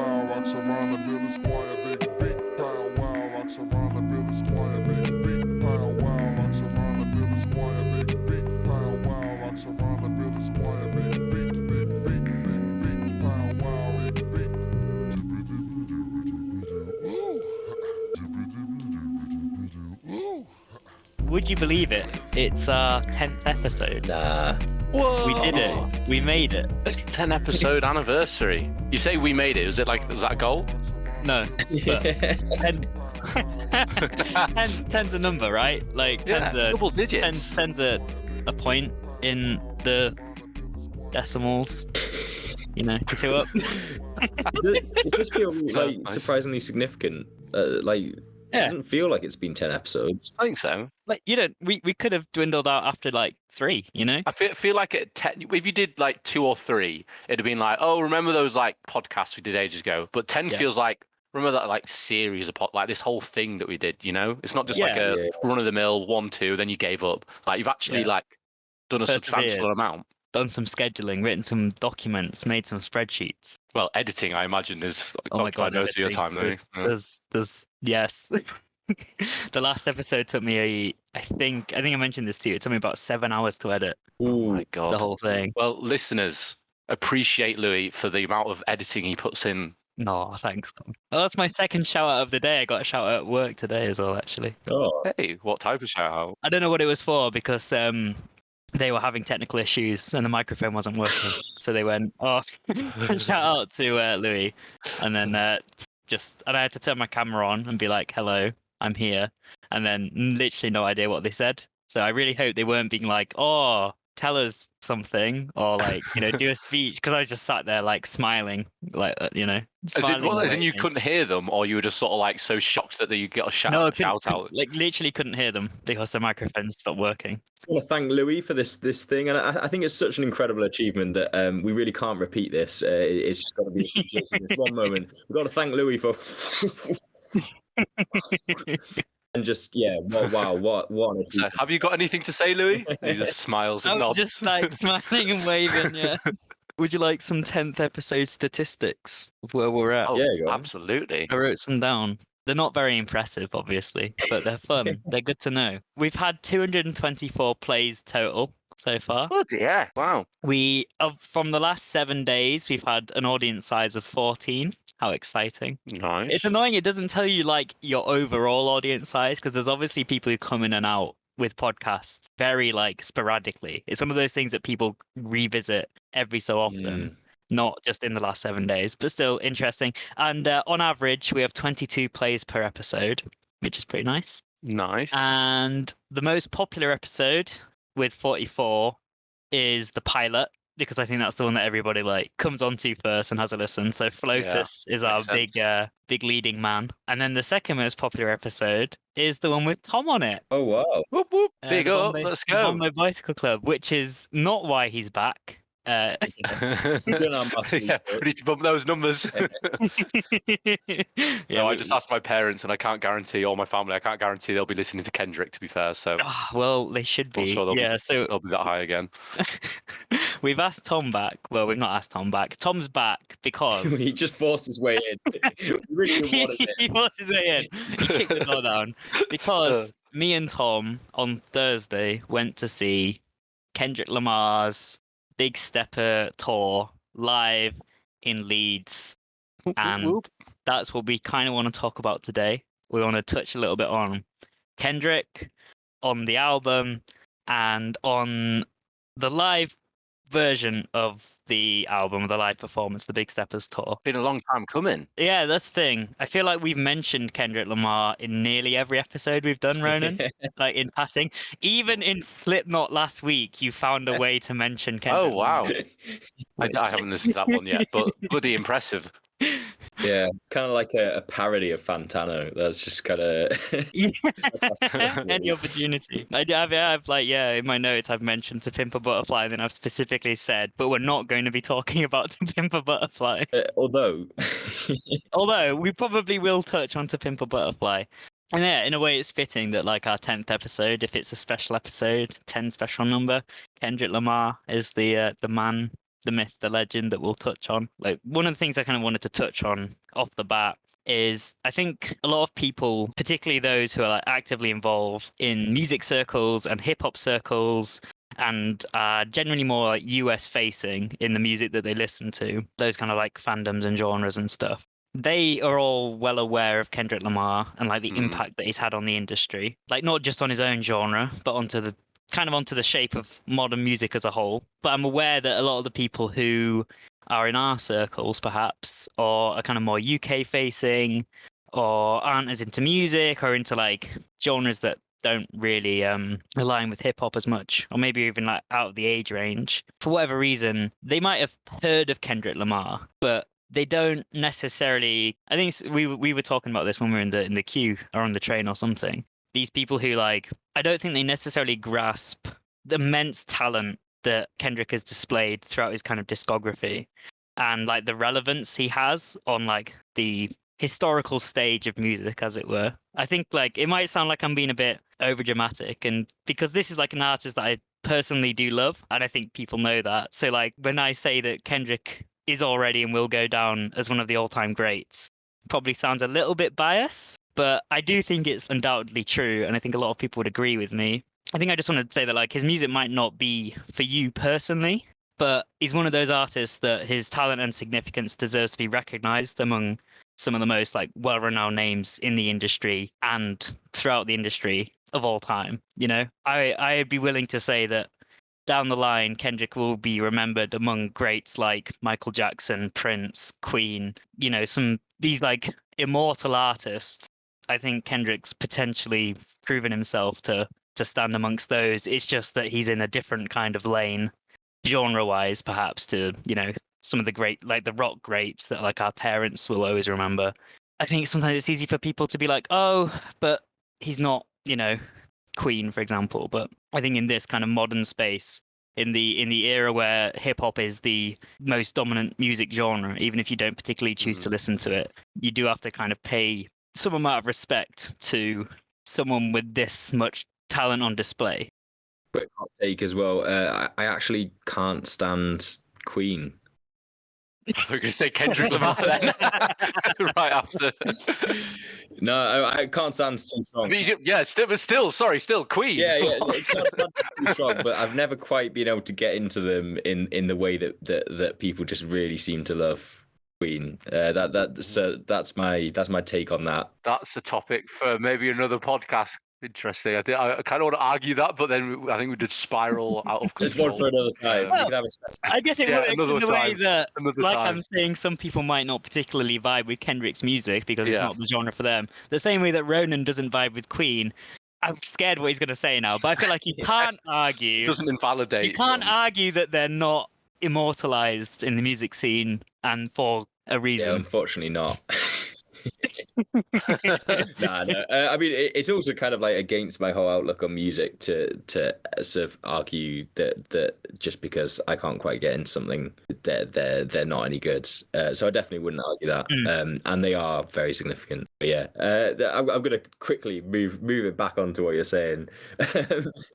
wow, rocks around the building squire, big pound, wow, rocks around the building squire, big pound, wow, rocks around the building squire, big pound, wow, rocks around the building squire, big pound, wow, big. Would you believe it? It's our 10th episode. Nah. Whoa! We did it. We made it. 10 episode anniversary. You say we made it. Was that a goal? No. But 10... 10's a number, right? Like 10's Yeah, double digits. 10's a point in the decimals. You know, 2 up. It does feel like Nice. surprisingly significant. It doesn't feel like it's been 10 episodes. I think so. Like we could have dwindled out after like 3, you know? I feel like if you did like 2 or 3, it'd have been like, oh, remember those like podcasts we did ages ago? But 10 feels like, remember that like series of like this whole thing that we did, you know? It's not just like a run of the mill 1, 2, then you gave up. Like you've actually like done a substantial amount. Done some scheduling, written some documents, made some spreadsheets. Well, editing, I imagine, is God, most of your time. There's yes. The last episode took me I think I mentioned this to you. It took me about 7 hours to edit. Oh my God. The whole thing. Well, listeners, appreciate Louis for the amount of editing he puts in. No, thanks, Tom. Well, that's my second shout out of the day. I got a shout out at work today as well, actually. Oh. Hey, what type of shout out? I don't know what it was for because they were having technical issues and the microphone wasn't working. So they went off. Shout out to Louis. And then and I had to turn my camera on and be like, hello, I'm here. And then literally no idea what they said. So I really hope they weren't being like, oh, tell us something or like, you know, do a speech. Because I was just sat there like smiling, like, you know. As in you couldn't hear them, or you were just sort of like so shocked that you got a shout out? Like literally couldn't hear them because the microphones stopped working. I want to thank Louis for this thing, and I think it's such an incredible achievement that we really can't repeat this. It's just got to be in this one moment. We've got to thank Louis for. And just wow, what an So, have you got anything to say, Louis? He just smiles and nods. Just like smiling and waving, yeah. Would you like some 10th episode statistics of where we're at? Oh, yeah, absolutely. I wrote some down. They're not very impressive, obviously, but they're fun. They're good to know. We've had 224 plays total so far. Oh dear! Wow. From the last 7 days, we've had an audience size of 14. How exciting. Nice. It's annoying. It doesn't tell you like your overall audience size because there's obviously people who come in and out with podcasts very like sporadically. It's one of those things that people revisit every so often, not just in the last 7 days, but still interesting. And on average, we have 22 plays per episode, which is pretty nice. Nice. And the most popular episode with 44 is the pilot, because I think that's the one that everybody like comes onto first and has a listen. So Flotus is our big leading man. And then the second most popular episode is the one with Tom on it. Oh wow. Whoop, whoop. Big up, let's go. On my Bicycle Club, which is not why he's back. Yeah, we need to bump those numbers. Yeah, I just asked my parents, and I can't guarantee, or my family, I can't guarantee they'll be listening to Kendrick. To be fair, so well, they should be. Sure So they'll be that high again. We've asked Tom back. Well, we've not asked Tom back. Tom's back because he just forced his way in. He forced his way in. He kicked the door down because me and Tom on Thursday went to see Kendrick Lamar's Big Stepper tour live in Leeds, and that's what we kind of want to talk about today. We want to touch a little bit on Kendrick, on the album, and on the live version of the album, the live performance, the Big Steppers tour. Been a long time coming. Yeah, that's the thing. I feel like we've mentioned Kendrick Lamar in nearly every episode we've done, Ronan, like in passing. Even in Slipknot last week, you found a way to mention Kendrick. Oh, wow. Lamar. I haven't listened to that one yet, but bloody impressive. Yeah, kind of like a parody of Fantano. That's just kind of any opportunity. I've like in my notes I've mentioned To Pimp a Butterfly, and then I've specifically said, but we're not going to be talking about To Pimp a Butterfly. Although we probably will touch on To Pimp a Butterfly. And yeah, in a way, it's fitting that like our 10th episode, if it's a special episode, 10 special number, Kendrick Lamar is the man the myth, the legend that we'll touch on. Like one of the things I kind of wanted to touch on off the bat is I think a lot of people, particularly those who are like actively involved in music circles and hip hop circles and are generally more like US facing in the music that they listen to, those kind of like fandoms and genres and stuff. They are all well aware of Kendrick Lamar and like the impact that he's had on the industry, like not just on his own genre, but onto the shape of modern music as a whole. But I'm aware that a lot of the people who are in our circles, perhaps, or are kind of more UK facing, or aren't as into music or into like genres that don't really align with hip hop as much, or maybe even like out of the age range, for whatever reason, they might have heard of Kendrick Lamar, but they don't necessarily. I think we were talking about this when we were in the queue or on the train or something. These people who like, I don't think they necessarily grasp the immense talent that Kendrick has displayed throughout his kind of discography and like the relevance he has on like the historical stage of music, as it were. I think like it might sound like I'm being a bit over dramatic, and because this is like an artist that I personally do love, and I think people know that. So like when I say that Kendrick is already and will go down as one of the all-time greats, probably sounds a little bit biased, but I do think it's undoubtedly true, and I think a lot of people would agree with me. I think I just want to say that like his music might not be for you personally, but he's one of those artists that his talent and significance deserves to be recognized among some of the most like well-renowned names in the industry and throughout the industry of all time. You know, I'd be willing to say that down the line, Kendrick will be remembered among greats like Michael Jackson, Prince, Queen, you know, these like immortal artists. I think Kendrick's potentially proven himself to stand amongst those. It's just that he's in a different kind of lane, genre-wise, perhaps, to, you know, some of the great, like the rock greats that like our parents will always remember. I think sometimes it's easy for people to be like, oh, but he's not, you know, Queen, for example. But I think in this kind of modern space, in the era where hip hop is the most dominant music genre, even if you don't particularly choose to listen to it, you do have to kind of pay some amount of respect to someone with this much talent on display. Quick hot take as well. I actually can't stand Queen. I was going to say Kendrick Lamar then. Right after. No, I can't stand too strong. Yeah, still Queen. Yeah, it's not too strong, but I've never quite been able to get into them in the way that people just really seem to love Queen. That's my take on that. That's the topic for maybe another podcast. Interesting. I kind of want to argue that, but then I think we did spiral out of control. There's one for another time. Well, I guess it works in the way that, like time. I'm saying, some people might not particularly vibe with Kendrick's music because it's not the genre for them. The same way that Ronan doesn't vibe with Queen. I'm scared what he's going to say now, but I feel like you can't argue. It doesn't invalidate. You can't argue that they're not immortalized in the music scene, and for a reason. Yeah, unfortunately not. No. I mean, it's also kind of like against my whole outlook on music to sort of argue that just because I can't quite get into something, they're not any good. So I definitely wouldn't argue that. And they are very significant. But yeah, I'm going to quickly move it back onto what you're saying.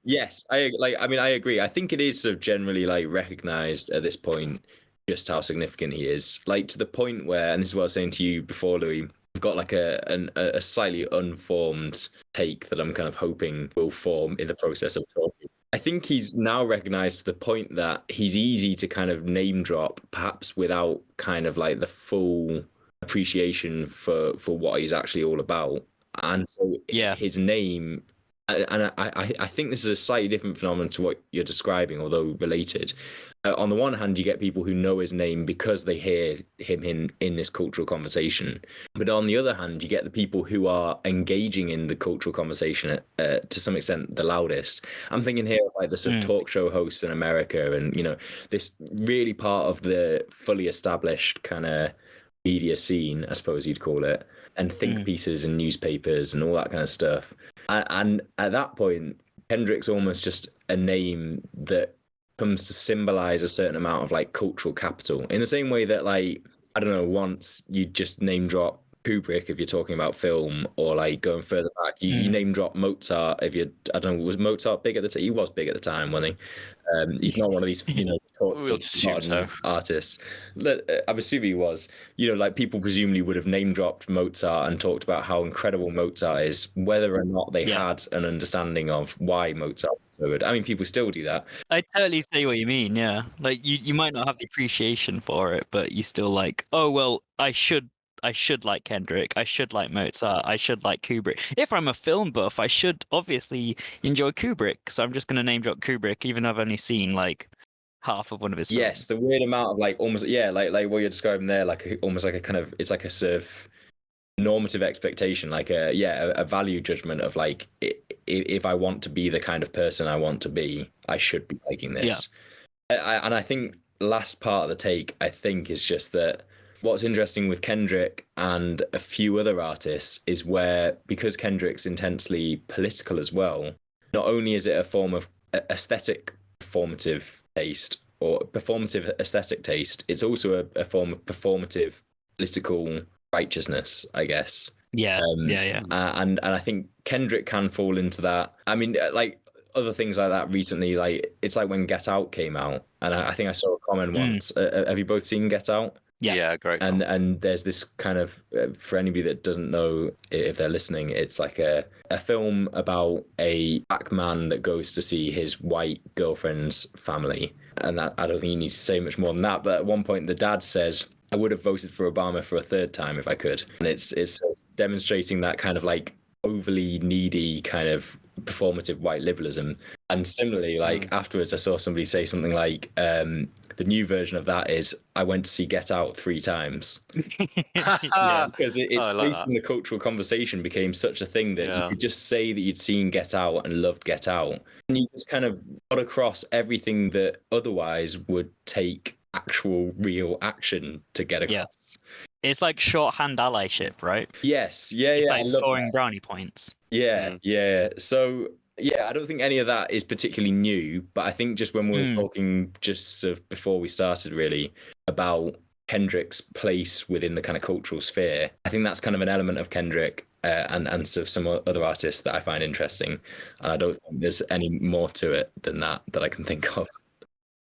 Yes, I agree. I think it is sort of generally like recognized at this point just how significant he is, like to the point where, and this is what I was saying to you before, Louis, I've got like a slightly unformed take that I'm kind of hoping will form in the process of talking. I think he's now recognized to the point that he's easy to kind of name drop, perhaps without kind of like the full appreciation for what he's actually all about. And so his name, and I think this is a slightly different phenomenon to what you're describing, although related. On the one hand, you get people who know his name because they hear him in this cultural conversation. But on the other hand, you get the people who are engaging in the cultural conversation to some extent the loudest. I'm thinking here of like the sort of talk show hosts in America, and you know, this really part of the fully established kind of media scene, I suppose you'd call it, and think pieces and newspapers and all that kind of stuff. And at that point, Kendrick's almost just a name that comes to symbolize a certain amount of like cultural capital, in the same way that, like, I don't know, once you just name drop Kubrick if you're talking about film, or like going further back, you name drop Mozart. If you, I don't know, was Mozart big at the time? He was big at the time, wasn't he? He's not one of these, We'll just assume so. artists. I'm assuming he was. Like people presumably would have name dropped Mozart and talked about how incredible Mozart is, whether or not they had an understanding of why Mozart was so good. I mean, people still do that. I totally see what you mean. Yeah, like you might not have the appreciation for it, but you still like, oh well, I should like Kendrick. I should like Mozart. I should like Kubrick. If I'm a film buff, I should obviously enjoy Kubrick. So I'm just going to name drop Kubrick, even though I've only seen like half of one of his films. Yes, the weird amount of like almost like what you're describing there, like almost like a kind of, it's like a sort of normative expectation, like a value judgment of like, if I want to be the kind of person I want to be, I should be liking this. And I think last part of the take, I think, is just that what's interesting with Kendrick and a few other artists is where, because Kendrick's intensely political as well, not only is it a form of aesthetic performative taste or performative aesthetic taste, it's also a form of performative political righteousness, I guess. And I think Kendrick can fall into that. I mean, like other things like that recently, like it's like when Get Out came out, and I think I saw a comment once. Have you both seen Get Out? Yeah, great. And there's this kind of, for anybody that doesn't know, if they're listening, it's like a film about a black man that goes to see his white girlfriend's family. And that, I don't think you need to say much more than that. But at one point, the dad says, I would have voted for Obama for a third time if I could. And it's sort of demonstrating that kind of like overly needy kind of performative white liberalism. And similarly, like afterwards, I saw somebody say something like, the new version of that is, I went to see Get Out 3 times. Because it's placed in the cultural conversation became such a thing that you could just say that you'd seen Get Out and loved Get Out. And you just kind of got across everything that otherwise would take actual real action to get across. Yeah. It's like shorthand allyship, right? Yes. It's like scoring brownie points. Yeah. So I don't think any of that is particularly new, but I think just when we were talking just sort of before we started really about Kendrick's place within the kind of cultural sphere, I think that's kind of an element of Kendrick and sort of some other artists that I find interesting. And I don't think there's any more to it than that I can think of.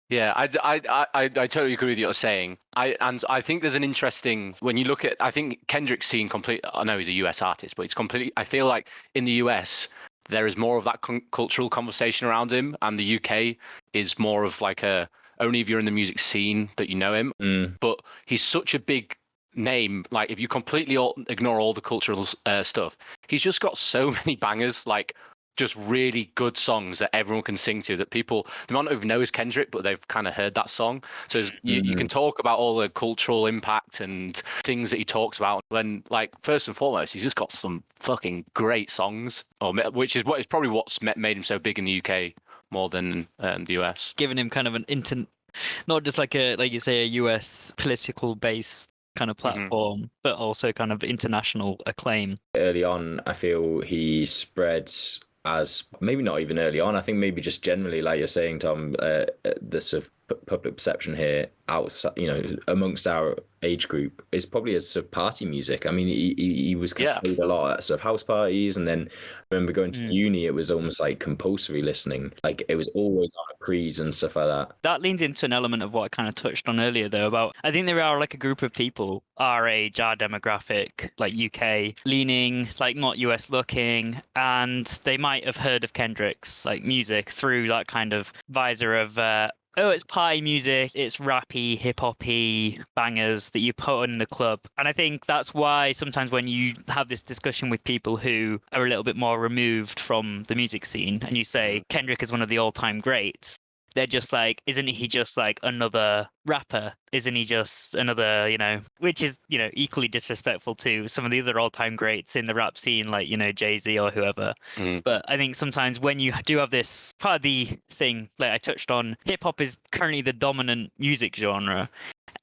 Yeah, I totally agree with what you're saying. I think there's an interesting, when you look at, I think Kendrick's seen I know he's a US artist, but it's completely, I feel like in the US, there is more of that cultural conversation around him, and the UK is more of like only if you're in the music scene that you know him. But he's such a big name, like if you completely ignore all the cultural stuff, he's just got so many bangers, like just really good songs that everyone can sing to, that people, they might not even know is Kendrick, but they've kind of heard that song. So you can talk about all the cultural impact and things that he talks about, when like first and foremost, he's just got some fucking great songs, which is probably what's made him so big in the UK more than the US. Giving him kind of an not just like you say, a US political based kind of platform, but also kind of international acclaim. Early on, I feel he spread, as maybe not even early on, I think maybe just generally, like you're saying, Tom, the sort of public perception here outside, amongst our age group is probably as sort of party music. I mean, he was kind of played a lot at sort of house parties, and then I remember going to uni, it was almost like compulsory listening. Like it was always on a pre's and stuff like that. That leans into an element of what I kind of touched on earlier, though, about I think there are like a group of people our age, our demographic, like UK leaning, like not US looking, and they might have heard of Kendrick's like music through that kind of visor of it's pie music, it's rappy, hip-hoppy bangers that you put on in the club. And I think that's why sometimes when you have this discussion with people who are a little bit more removed from the music scene, and you say Kendrick is one of the all-time greats, they're just like, isn't he just like another rapper? Isn't he just another, which is, equally disrespectful to some of the other all-time greats in the rap scene, like, Jay-Z or whoever. But I think sometimes when you do have this part of the thing, like I touched on, hip-hop is currently the dominant music genre.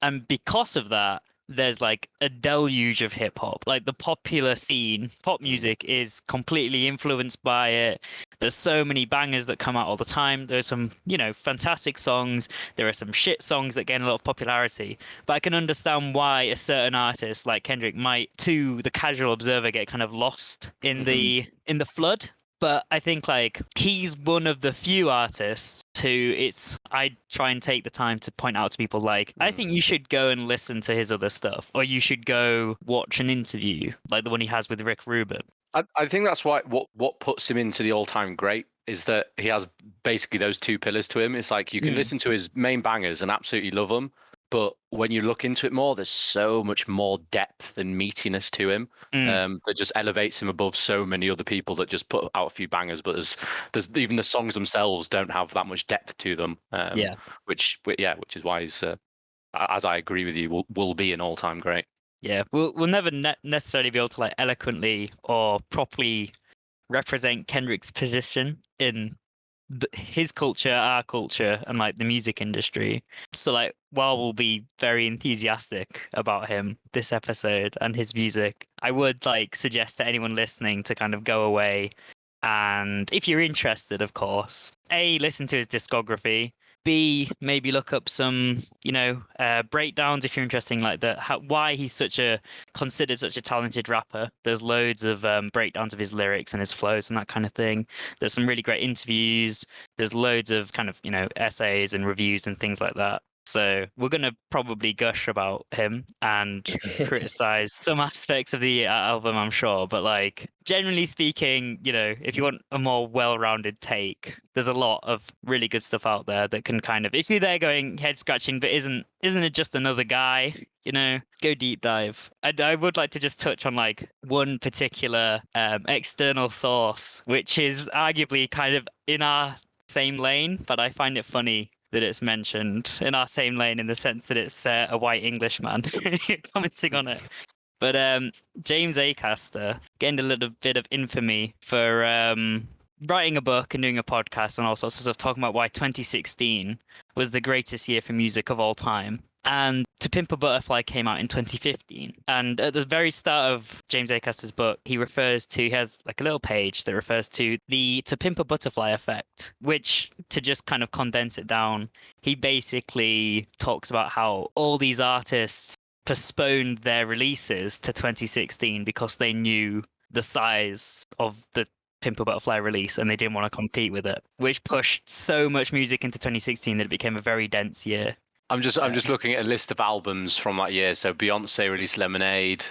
And because of that, there's like a deluge of hip hop. Like the popular scene, pop music is completely influenced by it. There's so many bangers that come out all the time. There's some, fantastic songs. There are some shit songs that gain a lot of popularity. But I can understand why a certain artist like Kendrick might, to the casual observer, get kind of lost in the flood. But I think like he's one of the few artists who I try and take the time to point out to people like, I think you should go and listen to his other stuff, or you should go watch an interview like the one he has with Rick Rubin. I think that's why what puts him into the all-time great is that he has basically those two pillars to him. It's like you can listen to his main bangers and absolutely love them, but when you look into it more, there's so much more depth and meatiness to him that just elevates him above so many other people that just put out a few bangers. But there's even the songs themselves don't have that much depth to them. Which is why he's, as I agree with you, will be an all-time great. Yeah, we'll never necessarily be able to like eloquently or properly represent Kendrick's position in his culture, our culture, and like the music industry. So like, while we'll be very enthusiastic about him this episode and his music, I would like suggest to anyone listening to kind of go away and, if you're interested, of course, A, listen to his discography. B, maybe look up some, breakdowns if you're interested in like why he's considered such a talented rapper. There's loads of breakdowns of his lyrics and his flows and that kind of thing. There's some really great interviews. There's loads of kind of, essays and reviews and things like that. So we're going to probably gush about him and criticize some aspects of the album, I'm sure. But like, generally speaking, if you want a more well-rounded take, there's a lot of really good stuff out there that can kind of, if you're there going head scratching, but isn't it just another guy? Go deep dive. I would like to just touch on like one particular external source, which is arguably kind of in our same lane, but I find it funny that it's mentioned in our same lane in the sense that it's a white Englishman commenting on it. But James Acaster gained a little bit of infamy for writing a book and doing a podcast and all sorts of stuff, talking about why 2016 was the greatest year for music of all time. And To Pimp a Butterfly came out in 2015. And at the very start of James Acaster's book, he has like a little page that refers to the To Pimp a Butterfly effect, which, to just kind of condense it down, he basically talks about how all these artists postponed their releases to 2016 because they knew the size of the Pimp a Butterfly release and they didn't want to compete with it, which pushed so much music into 2016 that it became a very dense year. I'm just looking at a list of albums from that year. So Beyonce released Lemonade,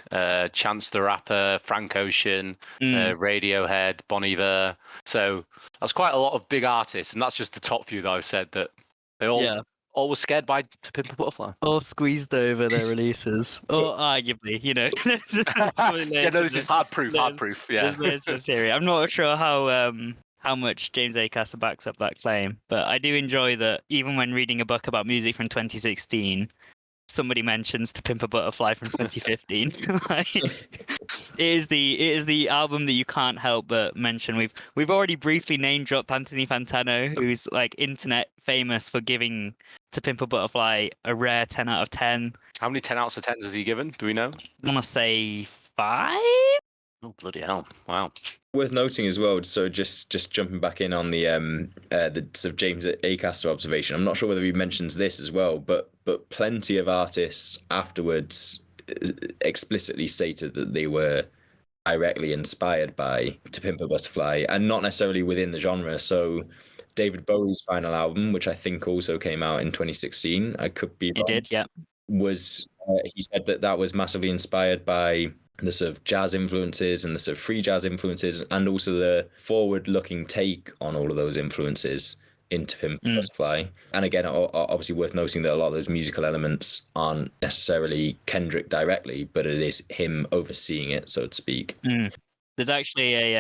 Chance the Rapper, Frank Ocean, Radiohead, Bon Iver. So that's quite a lot of big artists, and that's just the top few that I've said that they all were scared by To Pimp a Butterfly. Or squeezed over their releases, or arguably, This is hard proof. Yeah, there's a theory. I'm not sure how much James Acaster backs up that claim, but I do enjoy that even when reading a book about music from 2016, somebody mentions To Pimp a Butterfly from 2015. It is the album that you can't help but mention. We've already briefly name dropped Anthony Fantano, who's like internet famous for giving To Pimp a Butterfly a rare 10 out of 10. How many 10 out of 10s has he given? Do we know? I want to say 5. Oh, bloody hell! Wow. Worth noting as well, so just jumping back in on the sort of James Acaster observation, I'm not sure whether he mentions this as well, but plenty of artists afterwards explicitly stated that they were directly inspired by To Pimp a Butterfly, and not necessarily within the genre. So David Bowie's final album, which I think also came out in 2016, I could be wrong, It did, yeah. Was he said that was massively inspired by the sort of jazz influences and the sort of free jazz influences, and also the forward-looking take on all of those influences into Pimp a Butterfly. And again, obviously worth noting that a lot of those musical elements aren't necessarily Kendrick directly, but it is him overseeing it, so to speak. There's actually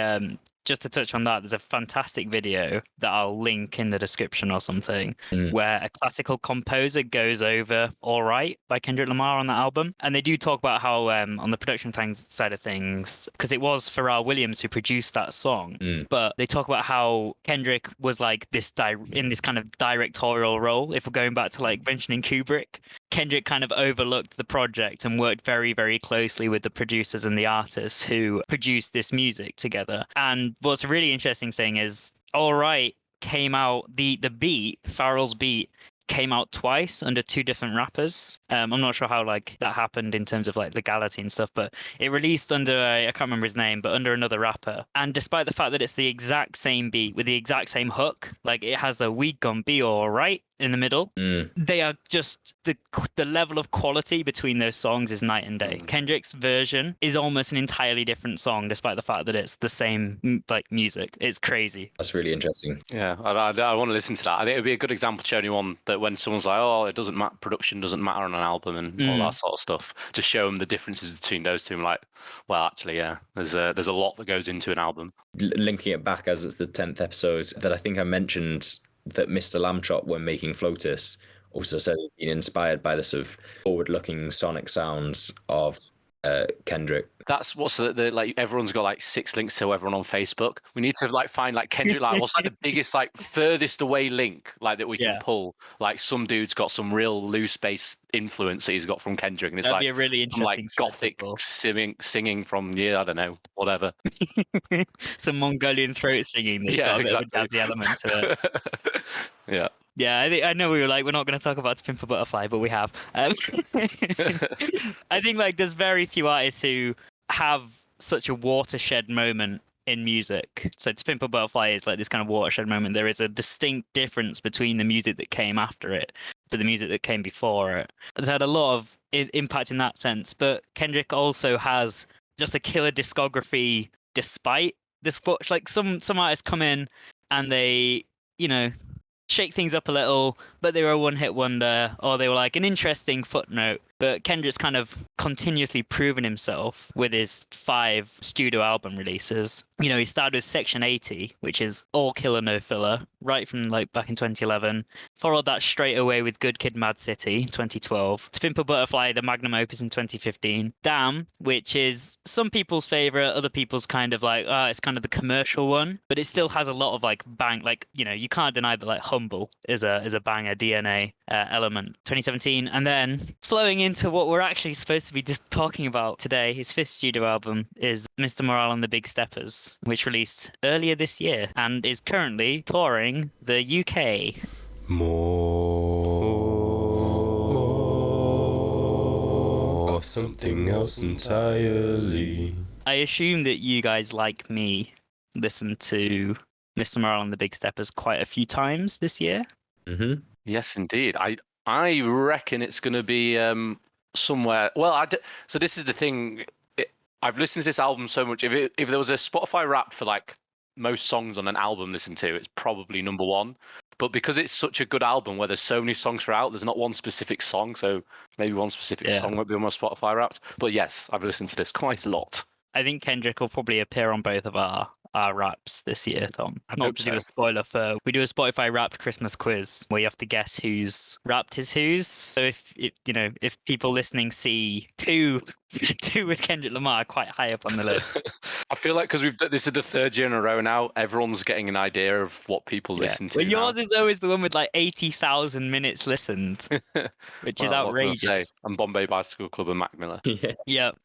just to touch on that, there's a fantastic video that I'll link in the description or something, where a classical composer goes over All Right by Kendrick Lamar on that album. And they do talk about how on the production side of things, because it was Pharrell Williams who produced that song, but they talk about how Kendrick was like this in this kind of directorial role, if we're going back to like mentioning Kubrick, Kendrick kind of overlooked the project and worked very, very closely with the producers and the artists who produced this music together. And what's a really interesting thing is, All Right came out, the beat, Pharrell's beat, came out twice under two different rappers. I'm not sure how like that happened in terms of like legality and stuff, but it released under I can't remember his name, but under another rapper. And despite the fact that it's the exact same beat with the exact same hook, like it has the "We Gon' Be Alright" in the middle, they are just the level of quality between those songs is night and day. Kendrick's version is almost an entirely different song, despite the fact that it's the same like music. It's crazy. That's really interesting. Yeah, I want to listen to that. I think it would be a good example to show anyone that when someone's like, "Oh, it doesn't matter, production doesn't matter on an album," and all that sort of stuff, just show them the differences between those two. And like, well, actually, yeah, there's a lot that goes into an album. Linking it back as it's the 10th episode, that I think I mentioned that Mr. Lambchop, when making Flotus, also said he'd been inspired by the sort of forward-looking sonic sounds of Kendrick. That's what's the like. Everyone's got like 6 links to everyone on Facebook. We need to like find like Kendrick. Like, what's like the biggest like furthest away link like that we can pull? Like some dude's got some real loose bass influence that he's got from Kendrick, and it's That'd like be a really interesting like gothic singing from I don't know, whatever. Some Mongolian throat singing that's got a bit of a jazzy element to it. Yeah. Yeah, I know we were like, we're not going to talk about To Pimp a Butterfly, but we have. I think like there's very few artists who have such a watershed moment in music. So To Pimp a Butterfly is like this kind of watershed moment. There is a distinct difference between the music that came after it to the music that came before it. It's had a lot of impact in that sense, but Kendrick also has just a killer discography despite this. Like some artists come in and they, shake things up a little, but they were a one-hit wonder, or they were like an interesting footnote. But Kendrick's kind of continuously proven himself with his 5 studio album releases. He started with Section 80, which is all killer, no filler, right from like back in 2011. Followed that straight away with Good Kid, Mad City in 2012. To Pimp a Butterfly, the magnum opus in 2015. Damn, which is some people's favorite, other people's kind of like, it's kind of the commercial one, but it still has a lot of like bang, like, you can't deny that like Humble is a banger DNA element. 2017, and then flowing into what we're actually supposed to be just talking about today, his 5th studio album is Mr. Morale and the Big Steppers, which released earlier this year and is currently touring the UK. More of something else entirely. I assume that you guys, like me, listened to Mr. Morale and the Big Steppers quite a few times this year. Mm-hmm. Yes, indeed. I reckon it's going to be somewhere. Well, so this is the thing. I've listened to this album so much. If there was a Spotify Wrapped for like most songs on an album listened to, it's probably number 1. But because it's such a good album where there's so many songs throughout, there's not one specific song. So maybe one specific song won't be on my Spotify Wrapped. But yes, I've listened to this quite a lot. I think Kendrick will probably appear on both of our wraps this year, Tom. Not to do a spoiler for, we do a Spotify Wrapped Christmas quiz where you have to guess whose wrapped is whose. So if people listening see two with Kendrick Lamar quite high up on the list. I feel like because this is the 3rd year in a row now, everyone's getting an idea of what people listen to. Well, yours is always the one with like 80,000 minutes listened, which is outrageous. I'm Bombay Bicycle Club and Mac Miller. Yep.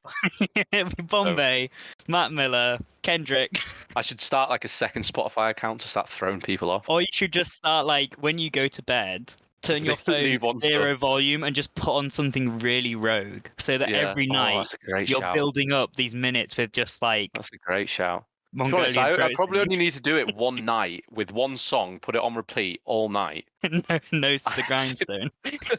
Bombay, Mac Miller, Kendrick. I should start like a second Spotify account to start throwing people off. Or you should just start like when you go to bed, turn your phone 0 volume and just put on something really rogue so that every night you're building up these minutes with just like... That's a great shout. Honest, I probably only need to do it one night with one song, put it on repeat all night. Nose to the grindstone. It's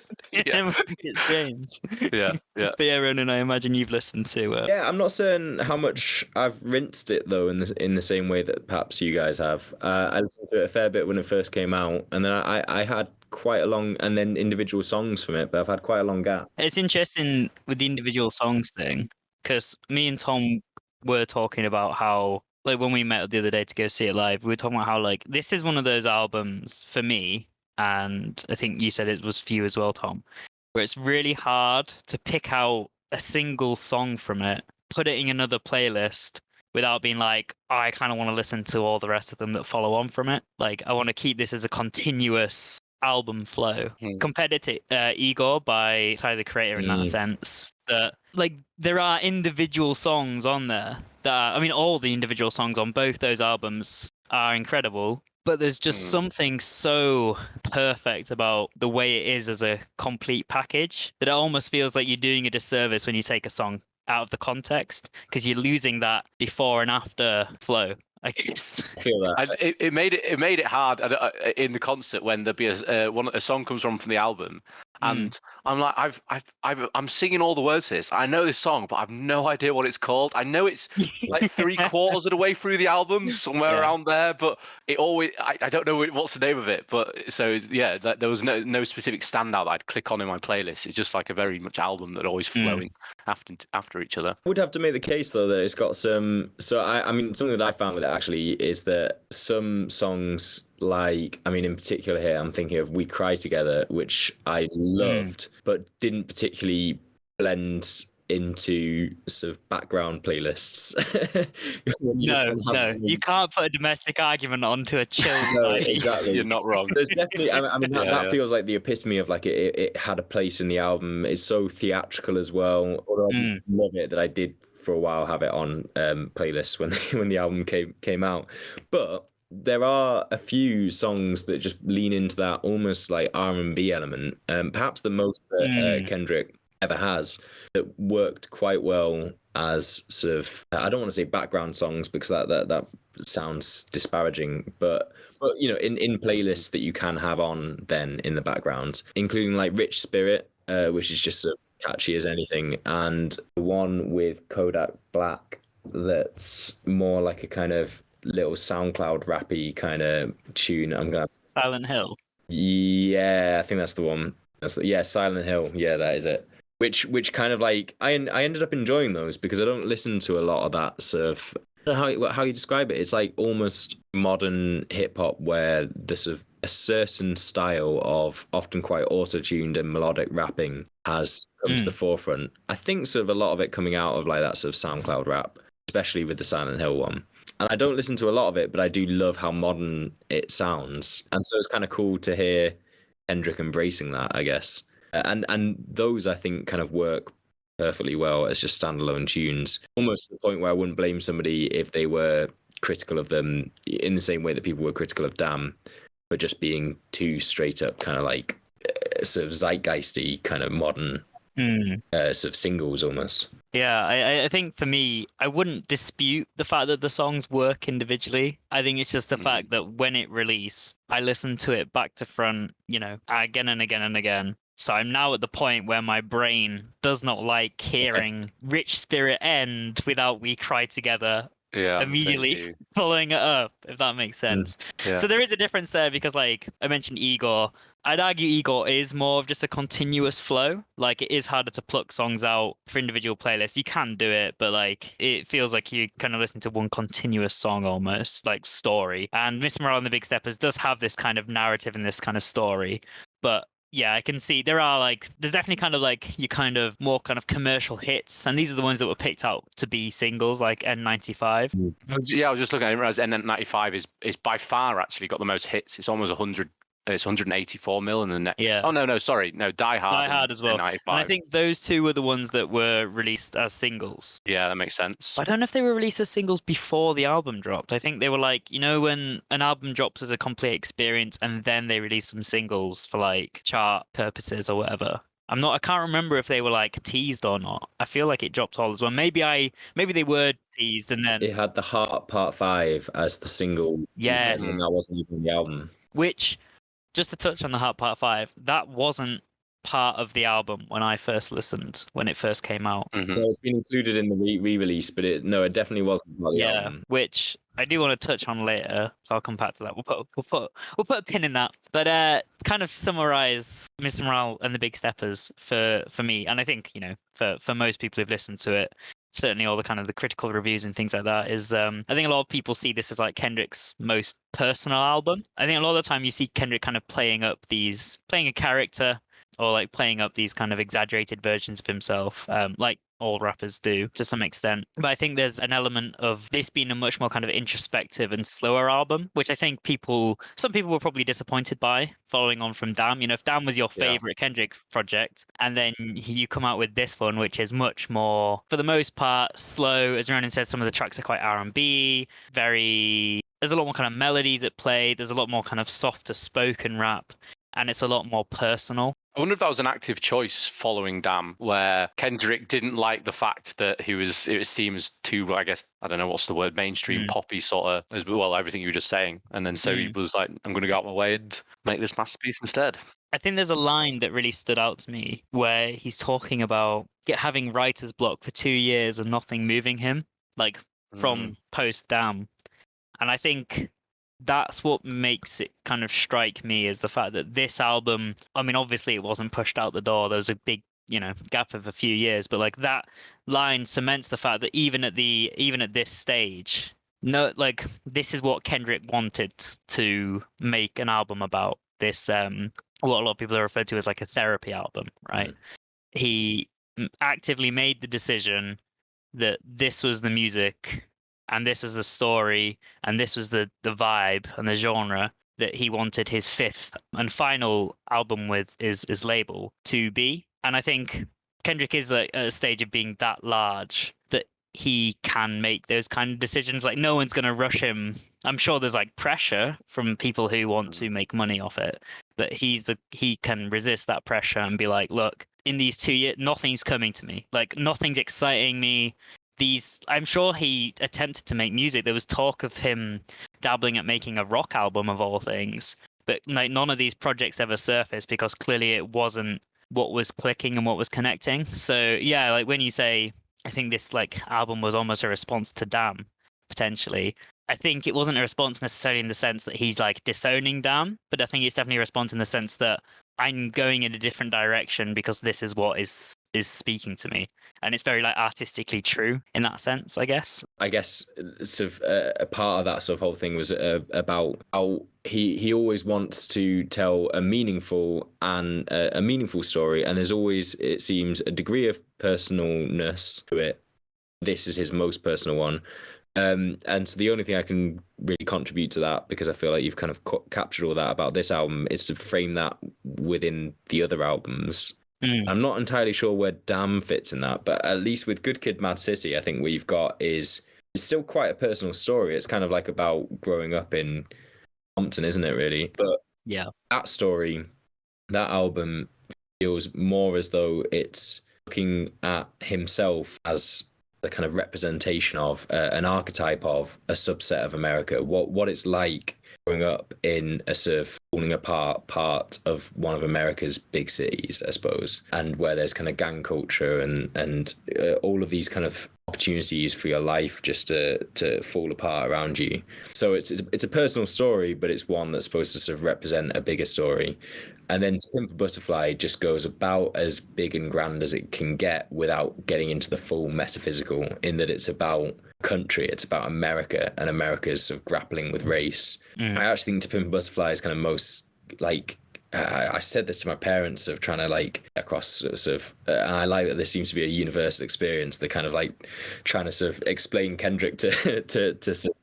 James. Yeah. But yeah, Ronan, I imagine you've listened to. Yeah, I'm not certain how much I've rinsed it though, in the same way that perhaps you guys have. I listened to it a fair bit when it first came out, and then I had quite a long, and then individual songs from it, but I've had quite a long gap. It's interesting with the individual songs thing, because me and Tom were talking about how, like when we met the other day to go see it live, we were talking about how like this is one of those albums for me, and I think you said it was for you as well, Tom, where it's really hard to pick out a single song from it, put it in another playlist without being like, oh, I kind of want to listen to all the rest of them that follow on from it. Like I want to keep this as a continuous album flow. Compared it to Igor by Tyler the Creator in that sense, that like there are individual songs on there that I mean, all the individual songs on both those albums are incredible. But there's just something so perfect about the way it is as a complete package that it almost feels like you're doing a disservice when you take a song out of the context, because you're losing that before and after flow, I guess. I feel that. It made it hard in the concert when there'd be a song comes from the album, and I'm like, I'm singing all the words to this. I know this song, but I've no idea what it's called. I know it's like 3/4 of the way through the album, somewhere around there, but it always I don't know what's the name of it. But so yeah, there was no specific standout that I'd click on in my playlist. It's just like a very much album that always flowing after each other. I would have to make the case though that it's got some. So I mean, something that I found with it actually is that some songs, like, I mean, in particular here, I'm thinking of "We Cry Together," which I loved, but didn't particularly blend into sort of background playlists. No, you can't put a domestic argument onto a chill. No, exactly. You're not wrong. There's definitely, I mean, that feels like the epitome of like it had a place in the album. It's so theatrical as well. Although I love it that I did for a while have it on playlists when the album came out, but there are a few songs that just lean into that almost like R&B element, perhaps the most that Kendrick ever has, that worked quite well as sort of, I don't want to say background songs because that sounds disparaging, but you know, in playlists that you can have on then in the background, including like Rich Spirit, which is just sort of catchy as anything, and the one with Kodak Black that's more like a kind of little SoundCloud rappy kind of tune. I'm gonna have Silent Hill. Yeah, I think that's the one. Silent Hill. Yeah, that is it. Which kind of like I ended up enjoying those because I don't listen to a lot of that sort of, I don't know how you describe it. It's like almost modern hip hop where the sort of a certain style of often quite auto-tuned and melodic rapping has come to the forefront. I think sort of a lot of it coming out of like that sort of SoundCloud rap, especially with the Silent Hill one. And I don't listen to a lot of it, but I do love how modern it sounds. And so it's kind of cool to hear Kendrick embracing that, I guess. And those, I think, kind of work perfectly well as just standalone tunes. Almost to the point where I wouldn't blame somebody if they were critical of them in the same way that people were critical of Damn, for just being too straight up kind of like sort of zeitgeisty kind of modern sort of singles almost. Yeah, I think for me, I wouldn't dispute the fact that the songs work individually. I think it's just the fact that when it released, I listened to it back to front, you know, again and again and again. So I'm now at the point where my brain does not like hearing Rich Spirit end without We Cry Together immediately following it up, if that makes sense. So there is a difference there because, like, I mentioned Igor. I'd argue Igor is more of just a continuous flow. Like, it is harder to pluck songs out for individual playlists. You can do it, but like it feels like you kind of listen to one continuous song almost, like story. And Miss Morale and the Big Steppers does have this kind of narrative and this kind of story. But yeah, I can see there's definitely kind of like your kind of more kind of commercial hits, and these are the ones that were picked out to be singles, like N95. Yeah, I was just looking at it as N95 is by far actually got the most hits. It's almost 100. It's 184 mil in the next. Yeah. Oh no, sorry, no, Die Hard. Die Hard as well. And I think those two were the ones that were released as singles. Yeah, that makes sense. I don't know if they were released as singles before the album dropped. I think they were like, you know, when an album drops as a complete experience and then they release some singles for like chart purposes or whatever. I can't remember if they were like teased or not. I feel like it dropped all as well. Maybe they were teased and then it had The Heart Part 5 as the single. Yes. And that wasn't even the album. Which, just to touch on The Heart Part 5, that wasn't part of the album when I first listened, when it first came out. No, it's been included in the re-release, but it definitely wasn't part of the album. Which I do want to touch on later, so I'll come back to that. We'll put a pin in that. But kind of summarize Mr. Morale and the Big Steppers for me, and I think, you know, for most people who've listened to it, certainly all the kind of the critical reviews and things like that, is I think a lot of people see this as like Kendrick's most personal album. I think a lot of the time you see Kendrick kind of playing a character, or like playing up these kind of exaggerated versions of himself, like all rappers do to some extent. But I think there's an element of this being a much more kind of introspective and slower album, which I think some people were probably disappointed by, following on from Damn. You know, if Damn was your favorite Kendrick project, and then you come out with this one, which is much more, for the most part, slow. As Ronan said, some of the tracks are quite R&B, there's a lot more kind of melodies at play. There's a lot more kind of softer spoken rap, and it's a lot more personal. I wonder if that was an active choice following Damn, where Kendrick didn't like the fact that it seems too, I guess, I don't know what's the word, mainstream poppy sort of, as well, everything you were just saying. And then so he was like, I'm going to go out my way and make this masterpiece instead. I think there's a line that really stood out to me where he's talking about having writer's block for 2 years and nothing moving him, like from post Damn. And I think that's what makes it kind of strike me, is the fact that this album, I mean, obviously it wasn't pushed out the door. There was a big, gap of a few years, but like that line cements the fact that even at this stage, this is what Kendrick wanted to make an album about. This, what a lot of people are referred to as like a therapy album, right? He actively made the decision that this was the music, and this was the story, and this was the vibe and the genre that he wanted his fifth and final album with his label to be. And I think Kendrick is at a stage of being that large that he can make those kind of decisions. Like, no one's going to rush him. I'm sure there's like pressure from people who want to make money off it, but he can resist that pressure and be like, look, in these 2 years, nothing's coming to me. Like, nothing's exciting me. I'm sure he attempted to make music. There was talk of him dabbling at making a rock album of all things, but like none of these projects ever surfaced because clearly it wasn't what was clicking and what was connecting. So yeah, like when you say, I think this like album was almost a response to Damn, potentially. I think it wasn't a response necessarily in the sense that he's like disowning Damn, but I think it's definitely a response in the sense that I'm going in a different direction because this is what is speaking to me, and it's very like artistically true in that sense. I guess sort of a part of that sort of whole thing was about how he always wants to tell a meaningful story, and there's always, it seems, a degree of personalness to it. This is his most personal one. And so the only thing I can really contribute to that, because I feel like you've kind of captured all that about this album, is to frame that within the other albums. I'm not entirely sure where Damn fits in that, but at least with Good Kid, Mad City, I think what you've got is still quite a personal story. It's kind of like about growing up in Compton, isn't it, really? But yeah, that story, that album feels more as though it's looking at himself as the kind of representation of an archetype of a subset of America, what it's like growing up in a sort of falling apart part of one of America's big cities, I suppose, and where there's kind of gang culture and all of these kind of opportunities for your life just to fall apart around you. So it's a personal story, but it's one that's supposed to sort of represent a bigger story. And then To Pimp a Butterfly just goes about as big and grand as it can get without getting into the full metaphysical, in that it's about country, it's about America, and America's sort of grappling with race. I actually think To Pimp a Butterfly is kind of most like, I said this to my parents, sort of trying to like across sort of, and I like that this seems to be a universal experience. They're kind of like trying to sort of explain Kendrick to sort of,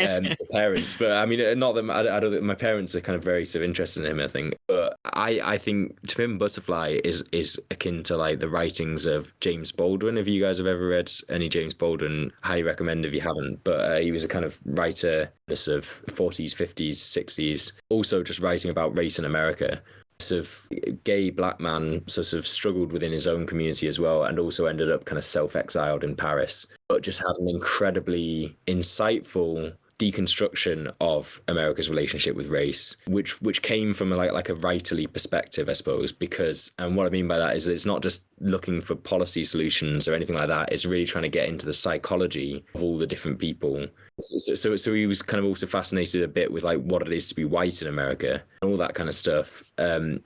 to parents, but I mean, not them. I don't think my parents are kind of very sort of interested in him, I think. But I think To Pimp a Butterfly is akin to like the writings of James Baldwin. If you guys have ever read any James Baldwin, highly recommend if you haven't. But he was a kind of writer in the sort of 40s, 50s, 60s, also just writing about race in America. Sort of gay black man, sort of struggled within his own community as well, and also ended up kind of self-exiled in Paris, but just had an incredibly insightful deconstruction of America's relationship with race, which came from like a writerly perspective, I suppose, because, and what I mean by that is that it's not just looking for policy solutions or anything like that, it's really trying to get into the psychology of all the different people. So he was kind of also fascinated a bit with like what it is to be white in America and all that kind of stuff, and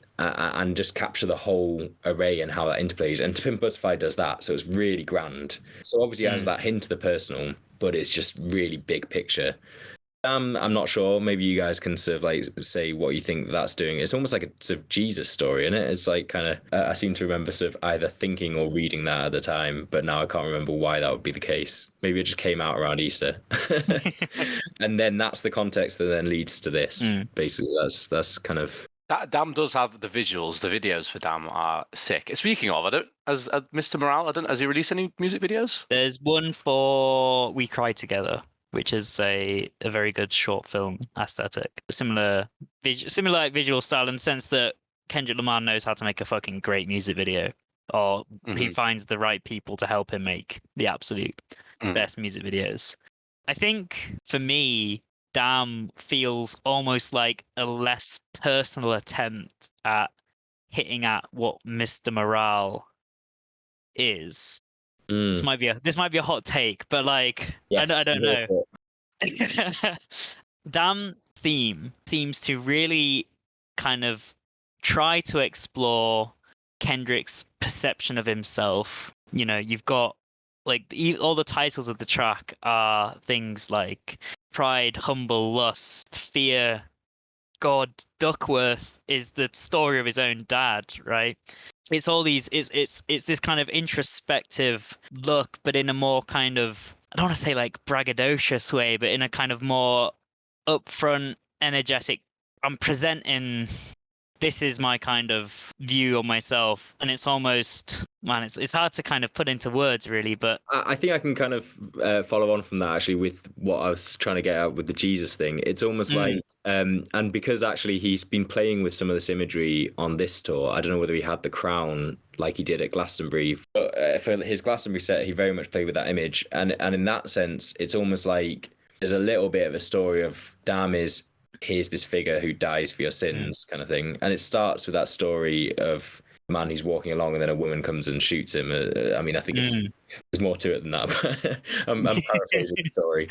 just capture the whole array and how that interplays. And To Pimp a Butterfly does that, so it's really grand. So obviously it has that hint of the personal, but it's just really big picture. I'm not sure. Maybe you guys can sort of like say what you think that's doing. It's almost like a sort of Jesus story, isn't it? It's like kind of. I seem to remember sort of either thinking or reading that at the time, but now I can't remember why that would be the case. Maybe it just came out around Easter, and then that's the context that then leads to this. Basically, that's kind of. That Damn does have the visuals. The videos for Damn are sick. Speaking of, has Mr. Morale, has he released any music videos? There's one for We Cry Together, which is a very good short film aesthetic. Similar visual style in the sense that Kendrick Lamar knows how to make a fucking great music video, or he finds the right people to help him make the absolute best music videos. I think for me, Damn feels almost like a less personal attempt at hitting at what Mr. Morale is. This might be a hot take, but like yes, I don't know. Damn theme seems to really kind of try to explore Kendrick's perception of himself. You know, you've got like all the titles of the track are things like pride, humble, lust, fear, God. Duckworth is the story of his own dad, right? It's all these. It's this kind of introspective look, but in a more kind of, I don't want to say like braggadocious way, but in a kind of more upfront, energetic. I'm presenting. This is my kind of view of myself, and it's almost, man, it's hard to kind of put into words, really. But I think I can kind of follow on from that actually with what I was trying to get out with the Jesus thing. It's almost like, and because actually he's been playing with some of this imagery on this tour. I don't know whether he had the crown like he did at Glastonbury, but for his Glastonbury set, he very much played with that image, and in that sense, it's almost like there's a little bit of a story of Damn is. Here's this figure who dies for your sins kind of thing. And it starts with that story of a man who's walking along and then a woman comes and shoots him. I mean, I think there's more to it than that, but I'm paraphrasing the story.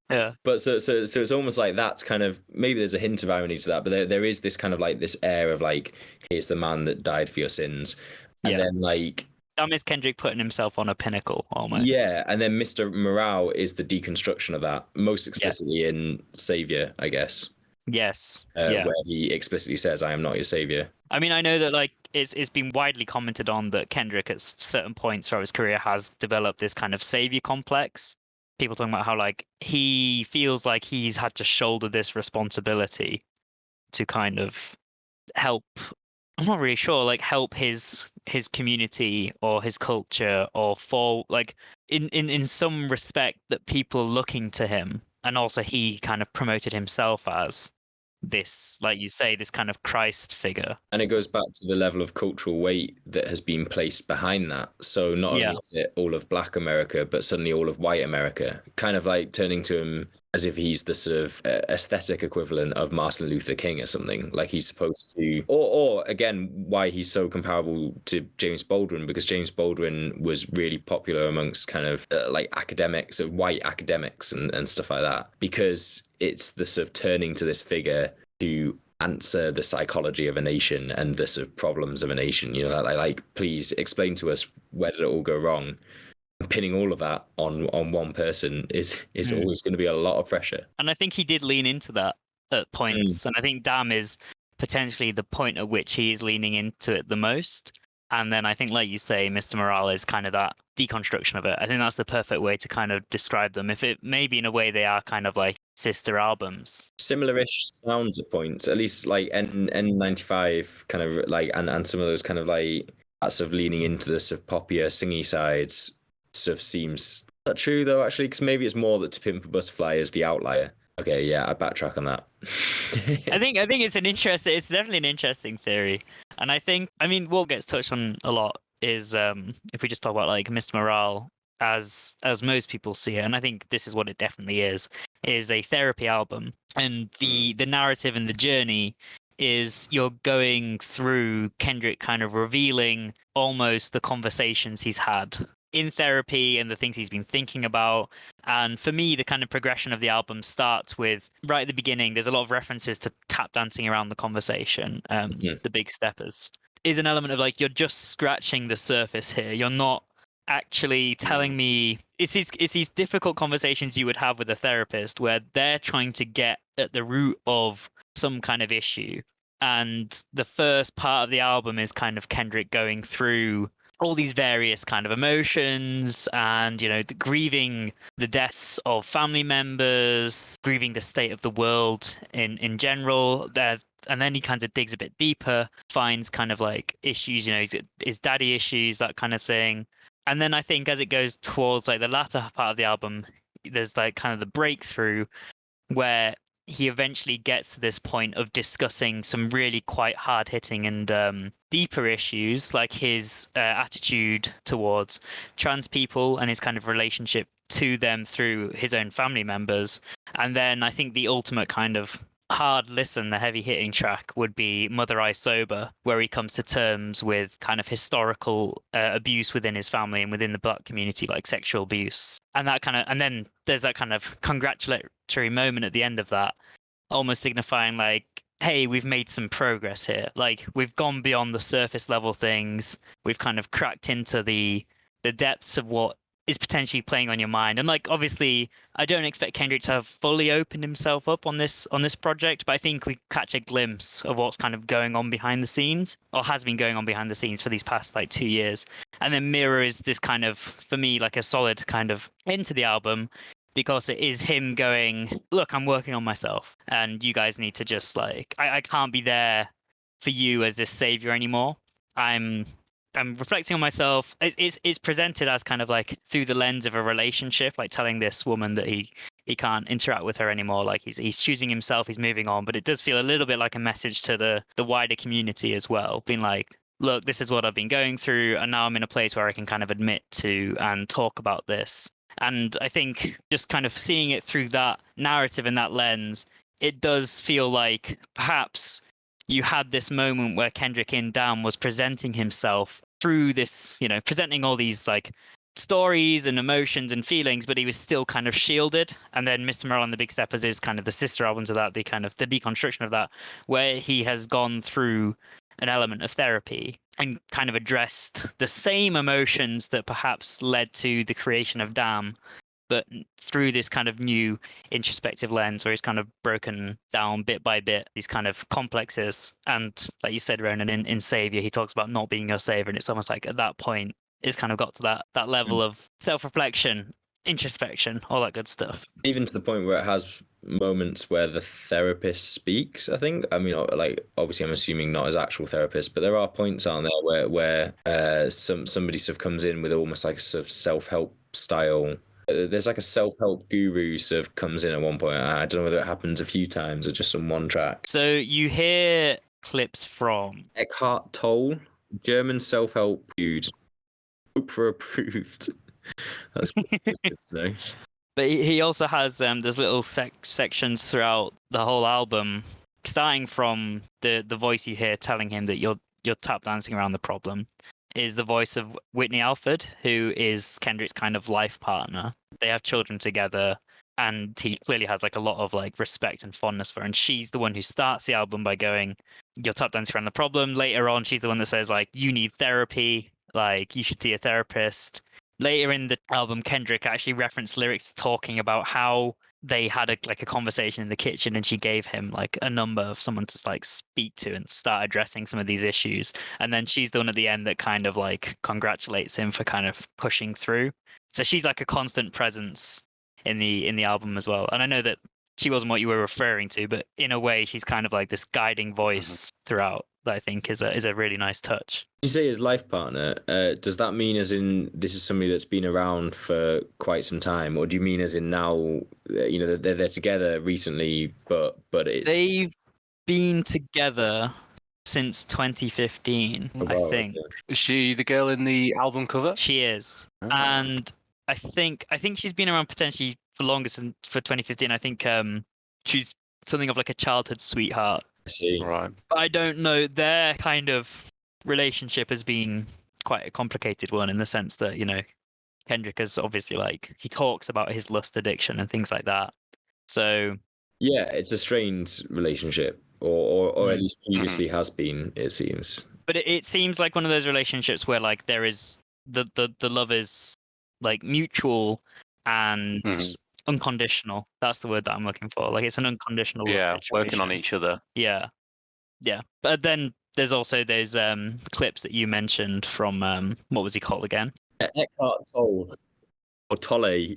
Yeah. But so it's almost like that's kind of, maybe there's a hint of irony to that, but there is this kind of like this air of like, here's the man that died for your sins. And then like, Damn is Kendrick putting himself on a pinnacle almost. Yeah, and then Mr. Morale is the deconstruction of that, most explicitly in Savior, I guess. Yes. Where he explicitly says, "I am not your savior." I mean, I know that like it's been widely commented on that Kendrick at certain points throughout his career has developed this kind of savior complex. People talking about how like he feels like he's had to shoulder this responsibility to kind of help. I'm not really sure, like help his community or his culture, or for like in some respect that people are looking to him. And also he kind of promoted himself as this, like you say, this kind of Christ figure. And it goes back to the level of cultural weight that has been placed behind that. So not only is it all of Black America, but suddenly all of white America, kind of like turning to him as if he's the sort of aesthetic equivalent of Martin Luther King or something. Like he's supposed to, or again, why he's so comparable to James Baldwin, because James Baldwin was really popular amongst kind of like academics, of white academics and stuff like that, because it's the sort of turning to this figure to answer the psychology of a nation and the sort of problems of a nation. You know, like please explain to us, where did it all go wrong? Pinning all of that on one person is always going to be a lot of pressure. And I think he did lean into that at points. And I think Damn is potentially the point at which he is leaning into it the most. And then I think, like you say, Mr. Morale is kind of that deconstruction of it. I think that's the perfect way to kind of describe them. If it maybe in a way they are kind of like sister albums. Similar-ish sounds at points, at least like N95 kind of like, and some of those kind of like that sort of leaning into the sort of poppier, singy sides. Sort of seems not true though, actually, because maybe it's more that To Pimp a Butterfly is the outlier. Okay, yeah, I backtrack on that. I think it's definitely an interesting theory. And I mean what gets touched on a lot is if we just talk about like Mr. Morale as most people see it, and I think this is what it definitely is a therapy album. And the narrative and the journey is you're going through Kendrick kind of revealing almost the conversations he's had in therapy and the things he's been thinking about. And for me, the kind of progression of the album starts with, right at the beginning, there's a lot of references to tap dancing around the conversation, the big steppers. Is an element of like, you're just scratching the surface here. You're not actually telling me it's these difficult conversations you would have with a therapist where they're trying to get at the root of some kind of issue. And the first part of the album is kind of Kendrick going through all these various kind of emotions and, grieving the deaths of family members, grieving the state of the world in general. And then he kind of digs a bit deeper, finds kind of like issues, his daddy issues, that kind of thing. And then I think as it goes towards like the latter part of the album, there's like kind of the breakthrough where he eventually gets to this point of discussing some really quite hard-hitting and deeper issues, like his attitude towards trans people and his kind of relationship to them through his own family members. And then I think the ultimate kind of hard listen, the heavy hitting track would be Mother I Sober, where he comes to terms with kind of historical abuse within his family and within the Black community, like sexual abuse. And then there's that kind of congratulatory moment at the end of that, almost signifying like, hey, we've made some progress here. Like we've gone beyond the surface level things. We've kind of cracked into the depths of what is potentially playing on your mind. And like obviously I don't expect Kendrick to have fully opened himself up on this project, but I think we catch a glimpse of what's kind of going on behind the scenes, or has been going on behind the scenes for these past like 2 years. And then Mirror is this kind of, for me, like a solid kind of into the album, because it is him going, look, I'm working on myself and you guys need to just like, I can't be there for you as this savior anymore. I'm reflecting on myself. It's presented as kind of like through the lens of a relationship, like telling this woman that he can't interact with her anymore. Like he's choosing himself, he's moving on. But it does feel a little bit like a message to the wider community as well, being like, look, this is what I've been going through, and now I'm in a place where I can kind of admit to and talk about this. And I think just kind of seeing it through that narrative and that lens, it does feel like perhaps you had this moment where Kendrick in Damn was presenting himself through this, presenting all these like stories and emotions and feelings, but he was still kind of shielded. And then Mr. Morale and the Big Steppers is kind of the sister album to that, the deconstruction of that, where he has gone through an element of therapy and kind of addressed the same emotions that perhaps led to the creation of Damn, but through this kind of new introspective lens where he's kind of broken down bit by bit these kind of complexes. And like you said, Ronan, in Savior, he talks about not being your savior. And it's almost like at that point, it's kind of got to that level of self-reflection, introspection, all that good stuff. Even to the point where it has moments where the therapist speaks, I think. I mean, like, obviously I'm assuming not as actual therapist, but there are points, aren't there, where somebody sort of comes in with almost like sort of self-help style. There's like a self-help guru sort of comes in at one point. I don't know whether it happens a few times or just on one track. So you hear clips from Eckhart Tolle, German self-help dude. Oprah approved. That's good to know. But he also has there's little sections throughout the whole album, starting from the voice you hear telling him that you're tap dancing around the problem, is the voice of Whitney Alford, who is Kendrick's kind of life partner. They have children together, and he clearly has like a lot of like respect and fondness for her. And she's the one who starts the album by going, "You're tap dancing around the problem." Later on, she's the one that says like, "You need therapy. Like you should see a therapist." Later in the album, Kendrick actually referenced lyrics talking about how they had a conversation in the kitchen, and she gave him like a number of someone to like speak to and start addressing some of these issues. And then she's the one at the end that kind of like congratulates him for kind of pushing through. So she's like a constant presence in the album as well. And I know that she wasn't what you were referring to, but in a way, she's kind of like this guiding voice throughout. That I think is a really nice touch. You say his life partner, does that mean as in this is somebody that's been around for quite some time, or do you mean as in now, they're together recently, but it's... They've been together since 2015, I think. Okay. Is she the girl in the album cover? She is. Oh. And I think she's been around potentially for longer than for 2015. I think she's something of like a childhood sweetheart. I see. Right. But I don't know. Their kind of relationship has been quite a complicated one in the sense that, Kendrick is obviously like, he talks about his lust addiction and things like that. So yeah, it's a strained relationship, or at least previously has been, it seems. But it seems like one of those relationships where like there is the love is like mutual and unconditional. That's the word that I'm looking for. Like it's an unconditional love Yeah, situation. working on each other. Yeah. But then there's also those clips that you mentioned from what was he called again? Eckhart Tolle. Or Tolle, I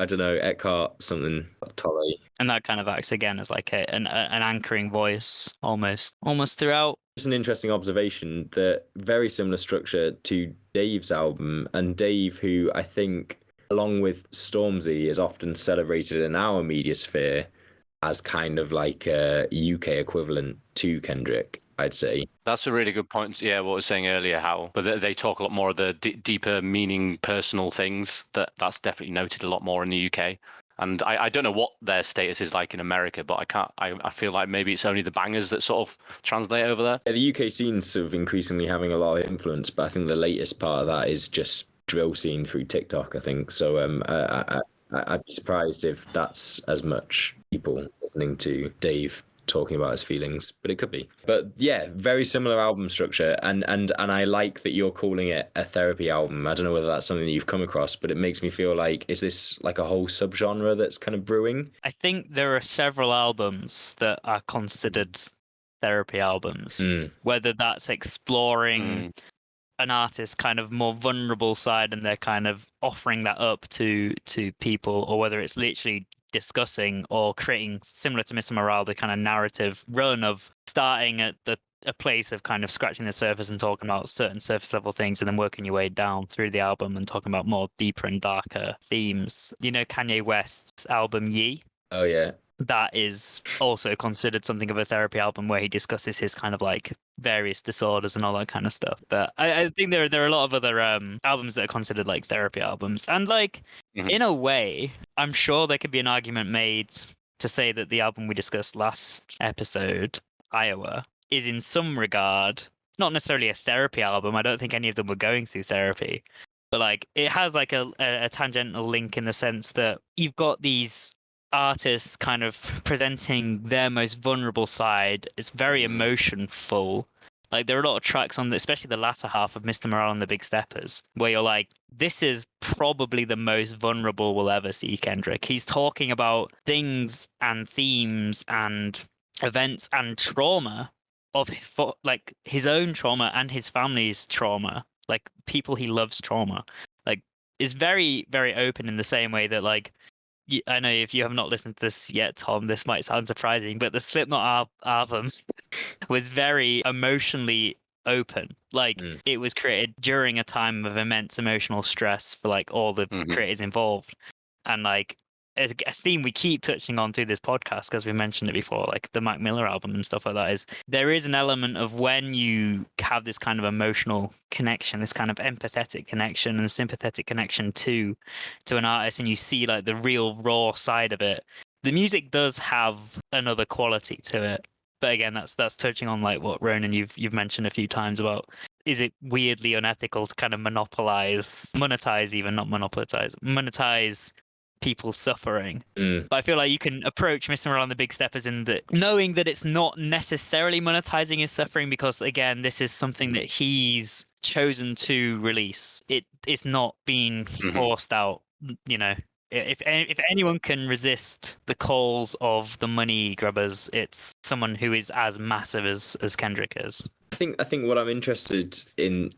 don't know, Eckhart something, Tolle. And that kind of acts again as like an anchoring voice almost throughout. It's an interesting observation that very similar structure to Dave's album, and Dave, who I think, along with Stormzy, is often celebrated in our media sphere as kind of like a UK equivalent to Kendrick, I'd say. That's a really good point. Yeah, what I was saying earlier, how but they talk a lot more of the deeper meaning, personal things. That's definitely noted a lot more in the UK. And I don't know what their status is like in America, but I feel like maybe it's only the bangers that sort of translate over there. Yeah, the UK scene's sort of increasingly having a lot of influence, but I think the latest part of that is just drill scene through TikTok, I think. So I'd be surprised if that's as much people listening to Dave talking about his feelings, but it could be. But yeah, very similar album structure, and I like that you're calling it a therapy album. I don't know whether that's something that you've come across, but it makes me feel like, is this like a whole subgenre that's kind of brewing? I think there are several albums that are considered therapy albums, whether that's exploring an artist's kind of more vulnerable side and they're kind of offering that up to people, or whether it's literally discussing or creating, similar to Mr. Morale, the kind of narrative run of starting at a place of kind of scratching the surface and talking about certain surface level things and then working your way down through the album and talking about more deeper and darker themes. You know Kanye West's album Ye? Oh yeah. That is also considered something of a therapy album where he discusses his kind of like various disorders and all that kind of stuff. But I think there are a lot of other albums that are considered like therapy albums. And like, in a way, I'm sure there could be an argument made to say that the album we discussed last episode, Iowa, is in some regard not necessarily a therapy album. I don't think any of them were going through therapy. But like, it has like a tangential link in the sense that you've got these artists kind of presenting their most vulnerable side. It's very emotionful. Like there are a lot of tracks on, especially the latter half of Mr. Morale and the Big Steppers, where you're like, this is probably the most vulnerable we'll ever see Kendrick. He's talking about things and themes and events and trauma of like his own trauma and his family's trauma, like people he loves trauma. Like is very, very open in the same way that like, I know if you have not listened to this yet, Tom, this might sound surprising, but the Slipknot album was very emotionally open. Like it was created during a time of immense emotional stress for like all the creators involved. And like a theme we keep touching on through this podcast, because we mentioned it before, like the Mac Miller album and stuff like that, is there is an element of when you have this kind of emotional connection, this kind of empathetic connection and sympathetic connection to an artist, and you see like the real raw side of it, the music does have another quality to it. But again, that's touching on like what Ronan you've mentioned a few times about, is it weirdly unethical to kind of monetize people's suffering. But I feel like you can approach Mr. Morale and the Big Steppers in that, knowing that it's not necessarily monetizing his suffering, because again, this is something that he's chosen to release. It's not being forced out. You know, if anyone can resist the calls of the money grubbers, it's someone who is as massive as Kendrick is. I think what I'm interested in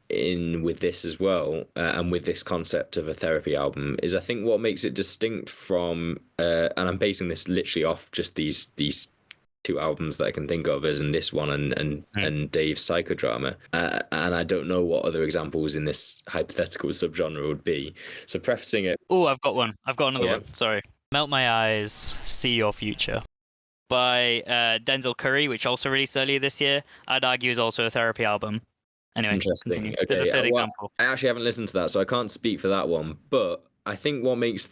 with this as well, and with this concept of a therapy album, is I think what makes it distinct from, and I'm basing this literally off just these two albums that I can think of, as in this one and Dave's Psychodrama, and I don't know what other examples in this hypothetical subgenre would be. So prefacing it. Oh, I've got another one. Sorry, Melt My Eyes, See Your Future, by Denzel Curry, which also released earlier this year. I'd argue is also a therapy album. Anyway, interesting. Continue. Okay, There's a third example. I actually haven't listened to that, so I can't speak for that one. But I think what makes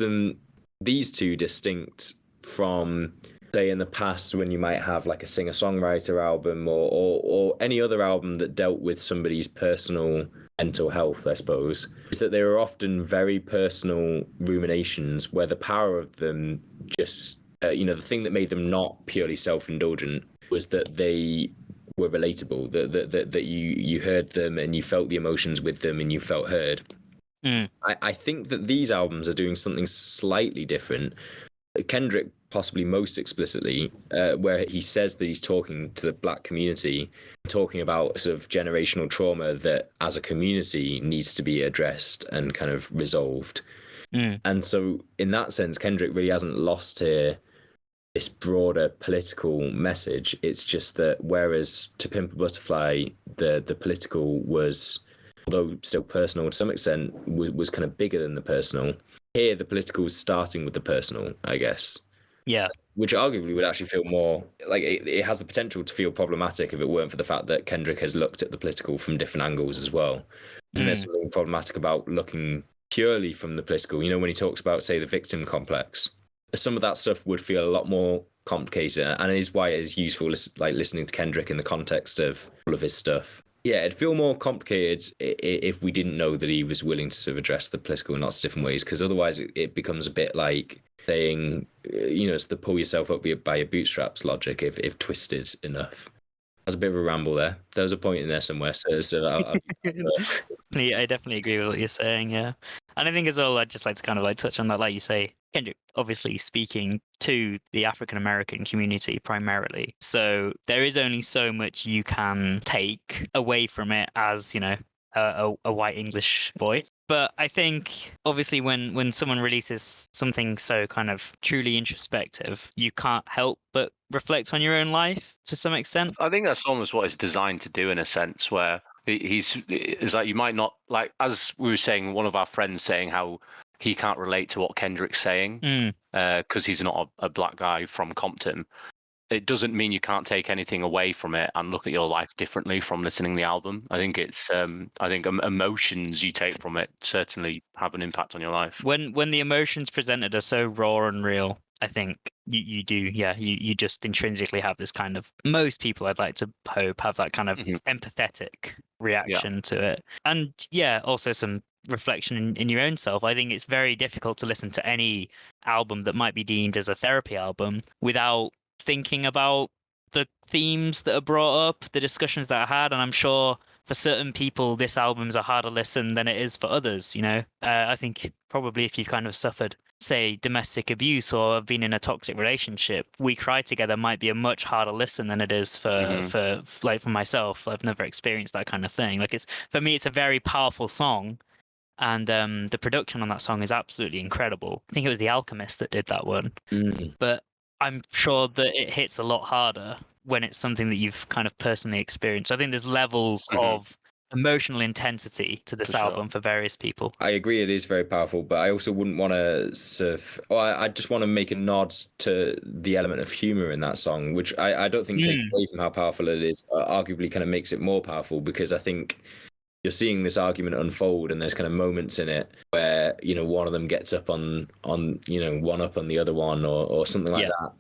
these two distinct from, say, in the past when you might have like a singer-songwriter album or any other album that dealt with somebody's personal mental health, I suppose, is that they were often very personal ruminations where the power of them just the thing that made them not purely self-indulgent was that they were relatable, that you heard them and you felt the emotions with them and you felt heard. I think that these albums are doing something slightly different. Kendrick possibly most explicitly, where he says that he's talking to the black community, talking about sort of generational trauma that as a community needs to be addressed and kind of resolved. And so in that sense, Kendrick really hasn't lost here this broader political message. It's just that whereas To Pimp a Butterfly, the political was, although still personal to some extent, was kind of bigger than the personal. Here, the political is starting with the personal, I guess. Yeah. Which arguably would actually feel more like it has the potential to feel problematic if it weren't for the fact that Kendrick has looked at the political from different angles as well. And there's something problematic about looking purely from the political. When he talks about, say, the victim complex, some of that stuff would feel a lot more complicated, and it is why it is useful, like listening to Kendrick in the context of all of his stuff. Yeah, it'd feel more complicated if we didn't know that he was willing to sort of address the political in lots of different ways, because otherwise it becomes a bit like saying, it's the pull yourself up by your bootstraps logic if twisted enough. That's a bit of a ramble there. There was a point in there somewhere. So I definitely agree with what you're saying, yeah. And I think as well, I'd just like to kind of like touch on that, like you say, Kendrick obviously speaking to the African American community primarily. So there is only so much you can take away from it as, a white English boy. But I think obviously when someone releases something so kind of truly introspective, you can't help but reflect on your own life to some extent. I think that's almost what it's designed to do, in a sense, where it's like you might not, like, as we were saying, one of our friends saying how he can't relate to what Kendrick's saying because he's not a black guy from Compton. It doesn't mean you can't take anything away from it and look at your life differently from listening to the album. I think it's emotions you take from it certainly have an impact on your life. When the emotions presented are so raw and real, I think you do, yeah, you just intrinsically have this kind of, most people I'd like to hope have that kind of empathetic reaction to it. And yeah, also some reflection in your own self. I think it's very difficult to listen to any album that might be deemed as a therapy album without thinking about the themes that are brought up, the discussions that are had, and I'm sure for certain people this album's a harder listen than it is for others. I think probably if you've kind of suffered, say, domestic abuse or have been in a toxic relationship, We Cry Together might be a much harder listen than it is for myself. I've never experienced that kind of thing. Like, for me it's a very powerful song, and the production on that song is absolutely incredible. I think it was The Alchemist that did that one. But I'm sure that it hits a lot harder when it's something that you've kind of personally experienced. I think there's levels of emotional intensity to this album for various people. I agree, it is very powerful, but I also wouldn't want to I just want to make a nod to the element of humor in that song, which I don't think takes away from how powerful it is, arguably kind of makes it more powerful, because I think you're seeing this argument unfold, and there's kind of moments in it where one of them gets up on one up on the other one or something like that,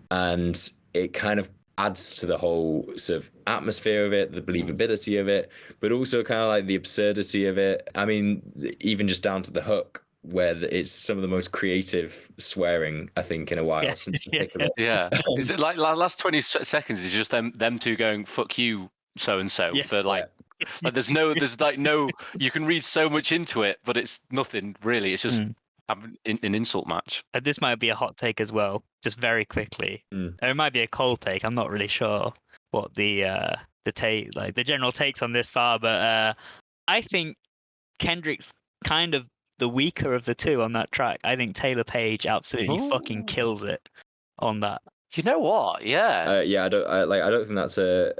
and it kind of adds to the whole sort of atmosphere of it, the believability of it, but also kind of like the absurdity of it. I mean, even just down to the hook, where it's some of the most creative swearing I think in a while since the pick of it. Yeah, is it like last 20 seconds is just them two going "fuck you" so and so for like. Like there's no, you can read so much into it, but it's nothing really. It's just an insult match. This might be a hot take as well, just very quickly. Or it might be a cold take. I'm not really sure what the take, like the general takes on this far, but I think Kendrick's kind of the weaker of the two on that track. I think Taylor Page absolutely fucking kills it on that. You know what? Yeah. I don't think that's a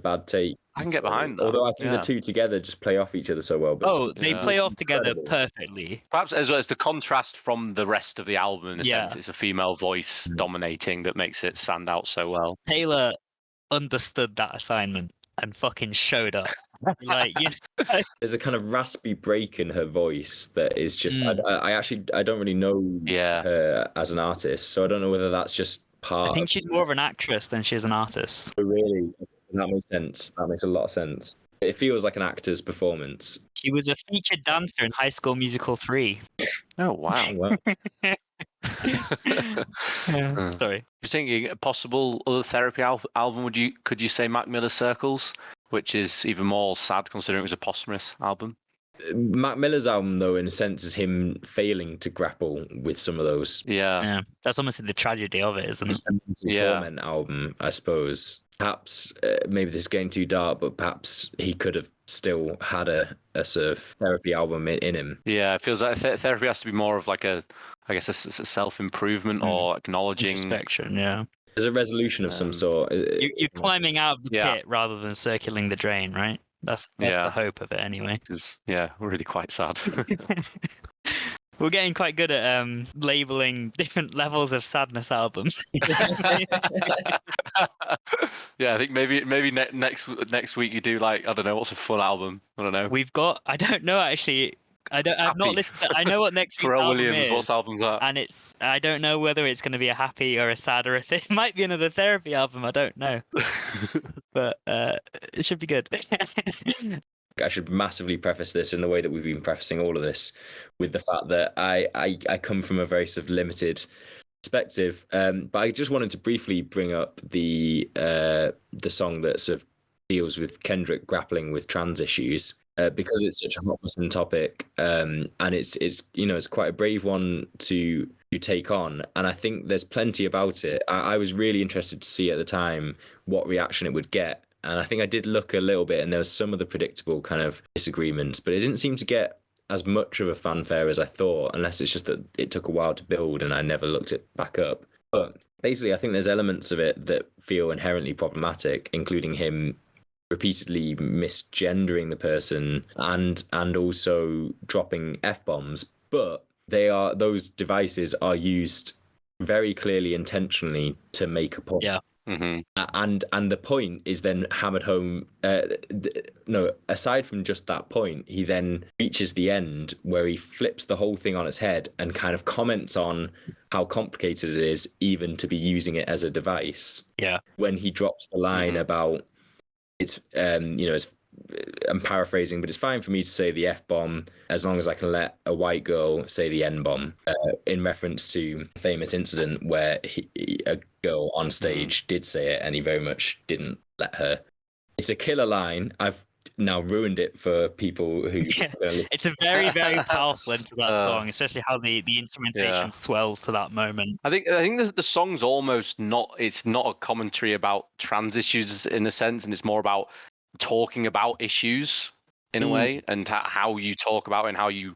bad take. I can get behind that. Although I think the two together just play off each other so well. But they play off together perfectly. Perhaps as well as the contrast from the rest of the album, in a sense, it's a female voice dominating that makes it stand out so well. Taylor understood that assignment and fucking showed up. There's a kind of raspy break in her voice that is just. I don't really know her as an artist, so I don't know whether that's just part. I think she's more of an actress than she's an artist. Really. That makes sense. That makes a lot of sense. It feels like an actor's performance. She was a featured dancer in High School Musical 3. Oh, wow. Sorry. Just thinking a possible other therapy album, could you say Mac Miller's Circles, which is even more sad considering it was a posthumous album? Mac Miller's album, though, in a sense, is him failing to grapple with some of those. Yeah, that's almost the tragedy of it, isn't it? It's the mental torment album, I suppose. Perhaps maybe this is getting too dark, but perhaps he could have still had a sort of therapy album in him. Yeah, it feels like therapy has to be more of like a self-improvement or acknowledging introspection. Yeah, there's a resolution of some sort. You're climbing out of the pit rather than circling the drain, right? That's the hope of it, anyway. It's really quite sad. We're getting quite good at labeling different levels of sadness albums. Yeah, I think maybe next week you do like, I don't know, what's a full album? I don't know. I don't know actually. I've not listened. I know what next week's Pharrell album Williams, is. what's album's that? And I don't know whether it's going to be a happy or a sad or it might be another therapy album. I don't know, but it should be good. I should massively preface this in the way that we've been prefacing all of this, with the fact that I come from a very sort of limited perspective. But I just wanted to briefly bring up the song that sort of deals with Kendrick grappling with trans issues. Because it's such a hot button topic, and it's quite a brave one to take on, and I think there's plenty about it. I was really interested to see at the time what reaction it would get, and I think I did look a little bit, and there was some of the predictable kind of disagreements, but it didn't seem to get as much of a fanfare as I thought, unless it's just that it took a while to build and I never looked it back up. But basically, I think there's elements of it that feel inherently problematic, including him repeatedly misgendering the person and also dropping F-bombs, but those devices are used very clearly intentionally to make a point. Yeah. Mm-hmm. And the point is then hammered home. Aside from just that point, he then reaches the end where he flips the whole thing on its head and kind of comments on how complicated it is even to be using it as a device. Yeah. When he drops the line about it's I'm paraphrasing, but it's fine for me to say the F-bomb as long as I can let a white girl say the N-bomb, in reference to a famous incident where a girl on stage did say it and he very much didn't let her. It's a killer line. I've now ruined it for people who listen. It's a very, very powerful end to that song, especially how the instrumentation swells to that moment. I think the song's almost not. It's not a commentary about trans issues in a sense, and it's more about talking about issues in a way, and how you talk about it and how you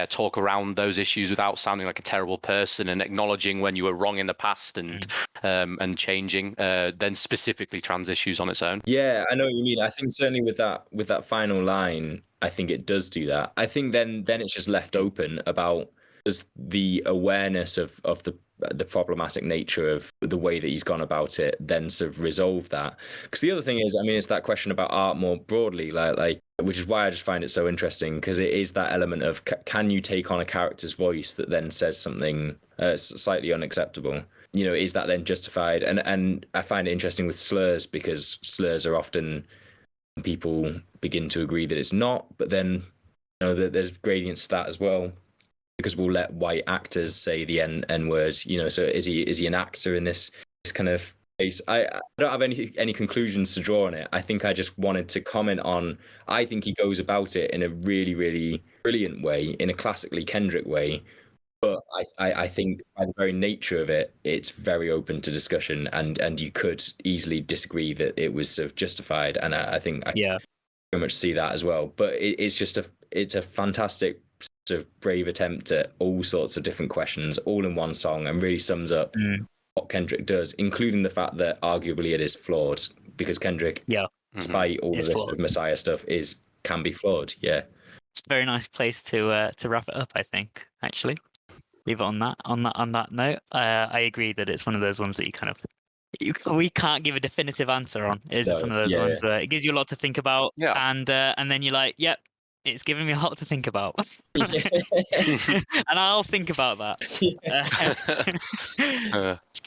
talk around those issues without sounding like a terrible person, and acknowledging when you were wrong in the past and changing then specifically trans issues on its own. Yeah, I know what you mean. I think certainly with that final line, I think it does do that. I think then it's just left open about the awareness of the problematic nature of the way that he's gone about it, then sort of resolve that. Because the other thing is, I mean, it's that question about art more broadly, like which is why I just find it so interesting, because it is that element of can you take on a character's voice that then says something slightly unacceptable? Is that then justified? And I find it interesting with slurs, because slurs are often, people begin to agree that it's not, but then that there's gradients to that as well, because we'll let white actors say the N word, so is he an actor in this kind of case? I don't have any conclusions to draw on it. I think I just wanted to comment on, I think he goes about it in a really, really brilliant way, in a classically Kendrick way, but I think by the very nature of it, it's very open to discussion, and you could easily disagree that it was sort of justified, and I think I very much see that as well. But it's a fantastic sort of brave attempt at all sorts of different questions all in one song, and really sums up what Kendrick does, including the fact that arguably it is flawed, because Kendrick, despite all of this sort of Messiah stuff, can be flawed. Yeah, it's a very nice place to wrap it up, I think, actually. Leave it on that note. I agree that it's one of those ones that we can't give a definitive answer on. It's one of those ones where it gives you a lot to think about, and then you're like, yep, it's giving me a lot to think about. And I'll think about that.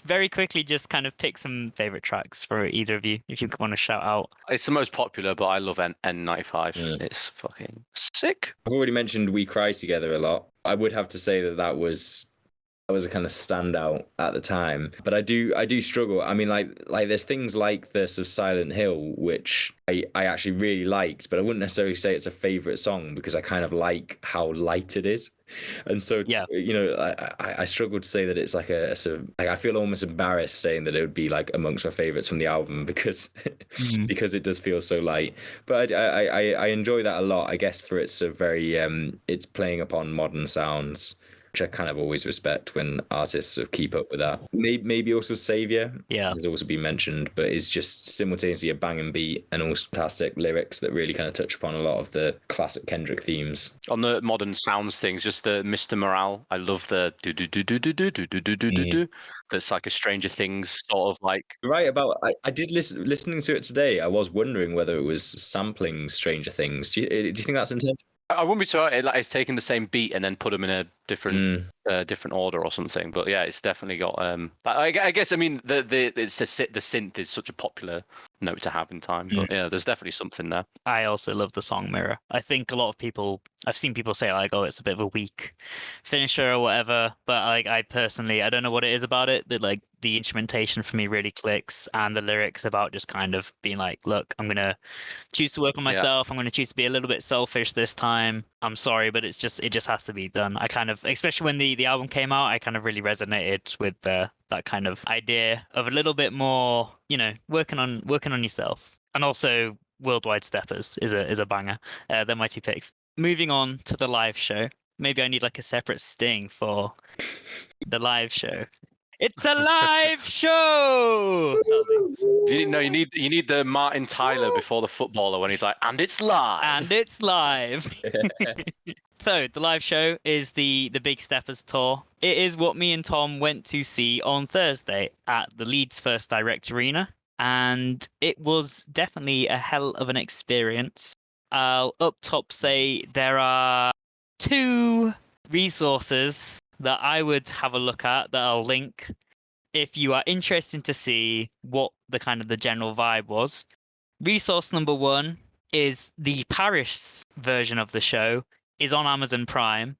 Very quickly, just kind of pick some favorite tracks for either of you, if you want to shout out. It's the most popular, but I love N95. It's fucking sick. I've already mentioned We Cry Together a lot. I would have to say that was was a kind of standout at the time. But I do struggle. I mean, like there's things like the sort of Silent Hill, which I actually really liked, but I wouldn't necessarily say it's a favorite song because I kind of like how light it is. And so, you know, I struggle to say that it's like a sort of like, I feel almost embarrassed saying that it would be like amongst my favorites from the album because because it does feel so light. But I enjoy that a lot, I guess, for its sort of very it's playing upon modern sounds, which I kind of always respect when artists sort of keep up with that. Maybe also Savior has also been mentioned, but it's just simultaneously a banging beat and also fantastic lyrics that really kind of touch upon a lot of the classic Kendrick themes. On the modern sounds things, just the Mr. Morale. I love the do do do do do do do do do do do. That's like a Stranger Things sort of like. Right about. I did listening to it today. I was wondering whether it was sampling Stranger Things. Do you think that's intentional? I wouldn't be sure. It's taken the same beat and then put them in a different different order or something. But yeah, it's definitely got. I guess I mean the synth is such a popular note to have in time. But yeah, there's definitely something there. I also love the song Mirror. I think a lot of people, I've seen people say like, oh, it's a bit of a weak finisher or whatever. But like I personally, I don't know what it is about it, but like the instrumentation for me really clicks, and the lyrics about just kind of being like, look, I'm gonna choose to work on myself. I'm gonna choose to be a little bit selfish this time. I'm sorry, but it just has to be done. I kind of, especially when the album came out, I kind of really resonated with that kind of idea of a little bit more, you know, working on yourself. And also Worldwide Steppers is a banger. They're my two picks. Moving on to the live show. Maybe I need like a separate sting for the live show. It's a live show. You need the Martin Tyler before the footballer when he's like, and it's live. And it's live. So the live show is the Big Steppers tour. It is what me and Tom went to see on Thursday at the Leeds First Direct Arena, and it was definitely a hell of an experience. I'll up top say there are 2 resources that I would have a look at that I'll link if you are interested to see what the kind of the general vibe was. Resource number 1 is the Paris version of the show is on Amazon Prime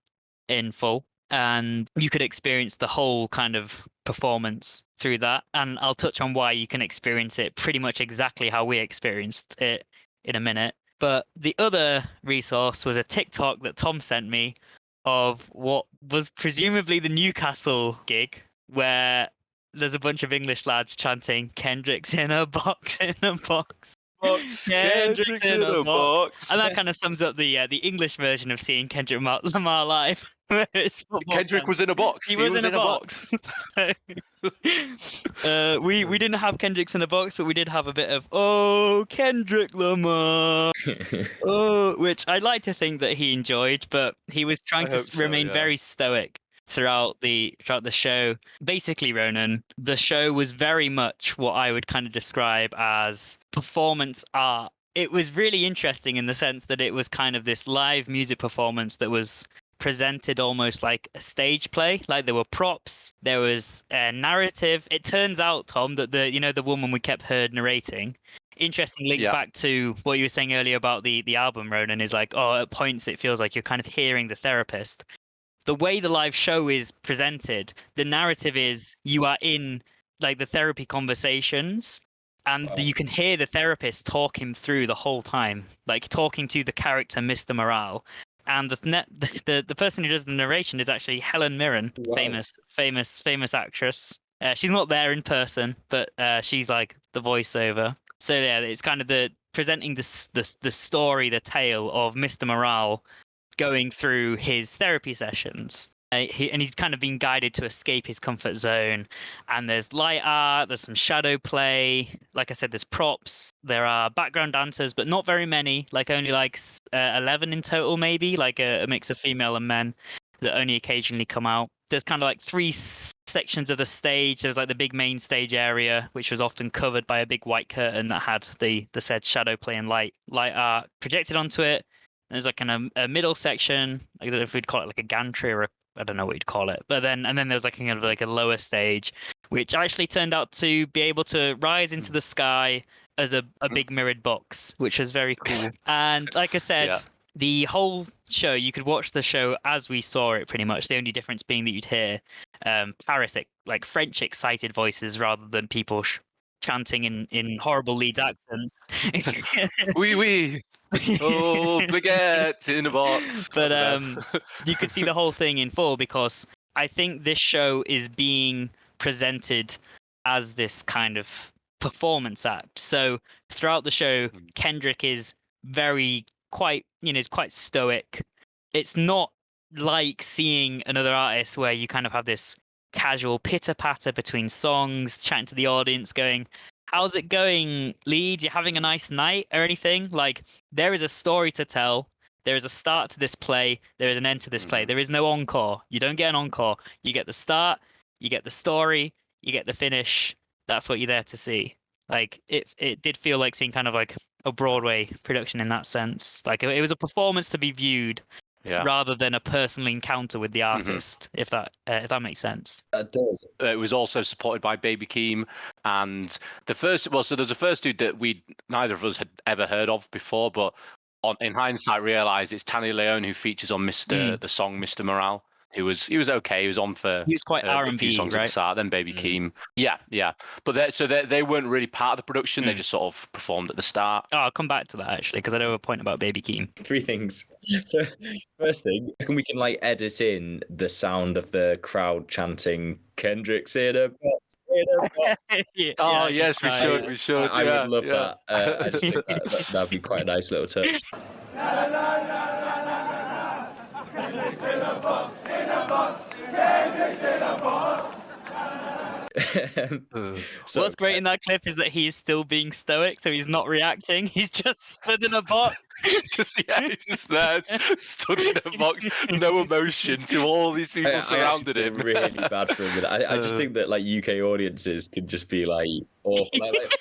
in full, and you could experience the whole kind of performance through that. And I'll touch on why you can experience it pretty much exactly how we experienced it in a minute. But the other resource was a TikTok that Tom sent me of what was presumably the Newcastle gig, where there's a bunch of English lads chanting "Kendrick's in a box, in a box." Kendrick's in a box. And that kind of sums up the English version of seeing Kendrick Lamar live. Kendrick was in a box. He was in a box. So, we didn't have Kendrick's in a box, but we did have a bit of Kendrick Lamar, which I'd like to think that he enjoyed, but he was trying to remain very stoic throughout the show. Basically, Ronan, the show was very much what I would kind of describe as performance art. It was really interesting in the sense that it was kind of this live music performance that was presented almost like a stage play. Like there were props, there was a narrative. It turns out, Tom, that the woman we kept heard narrating, interesting link back to what you were saying earlier about the album, Ronan, is like, at points it feels like you're kind of hearing the therapist. The way the live show is presented, the narrative is you are in like the therapy conversations, and you can hear the therapist talking through the whole time, like talking to the character Mr. Morale. And the person who does the narration is actually Helen Mirren, famous actress. She's not there in person, but she's like the voiceover. So yeah, it's kind of presenting the story, the tale of Mr. Morale going through his therapy sessions. And he's kind of been guided to escape his comfort zone. And there's light art, there's some shadow play. Like I said, there's props. There are background dancers, but not very many. Like only 11 in total, maybe. Like a mix of female and men that only occasionally come out. There's kind of like 3 sections of the stage. There's like the big main stage area, which was often covered by a big white curtain that had the said shadow play and light art projected onto it. There's like a middle section, like if we'd call it like a gantry or I don't know what you'd call it. But then there's like kind of like a lower stage, which actually turned out to be able to rise into the sky as a big mirrored box, which was very cool. And like I said, the whole show, you could watch the show as we saw it pretty much. The only difference being that you'd hear Paris, like French excited voices rather than people chanting in horrible Leeds accents. Oui. Oh, baguette in a box. But you could see the whole thing in full, because I think this show is being presented as this kind of performance act. So throughout the show, Kendrick is quite stoic. It's not like seeing another artist where you kind of have this casual pitter patter between songs, chatting to the audience, going, "How's it going, Leeds? You having a nice night?" or anything. Like, there is a story to tell. There is a start to this play. There is an end to this play. There is no encore. You don't get an encore. You get the start, you get the story, you get the finish. That's what you're there to see. Like, it did feel like seeing kind of like a Broadway production in that sense. Like, it was a performance to be viewed, rather than a personal encounter with the artist, if that makes sense. That does. It was also supported by Baby Keem, and there's the first dude that neither of us had ever heard of before, but in hindsight realised it's Tanya Leone, who features on the song Mr. Morale. He was okay. He was on for quite R&B, a few songs right? at the start. Then Baby Keem, yeah. But they weren't really part of the production. They just sort of performed at the start. Oh, I'll come back to that actually, because I know a point about Baby Keem. 3 things. First thing, I reckon we can like edit in the sound of the crowd chanting "Kendrick's in a box, in a box." Yes, we should. I would love that. I just think that'd be quite a nice little touch. Kendrick's in a box, Kendrick's in a box. So, what's great in that clip is that he is still being stoic, so he's not reacting. He's just stood in a box. He's just there, stood in a box, no emotion to all these people surrounded him. Really bad for him. I just think that like UK audiences can just be like awful. Like,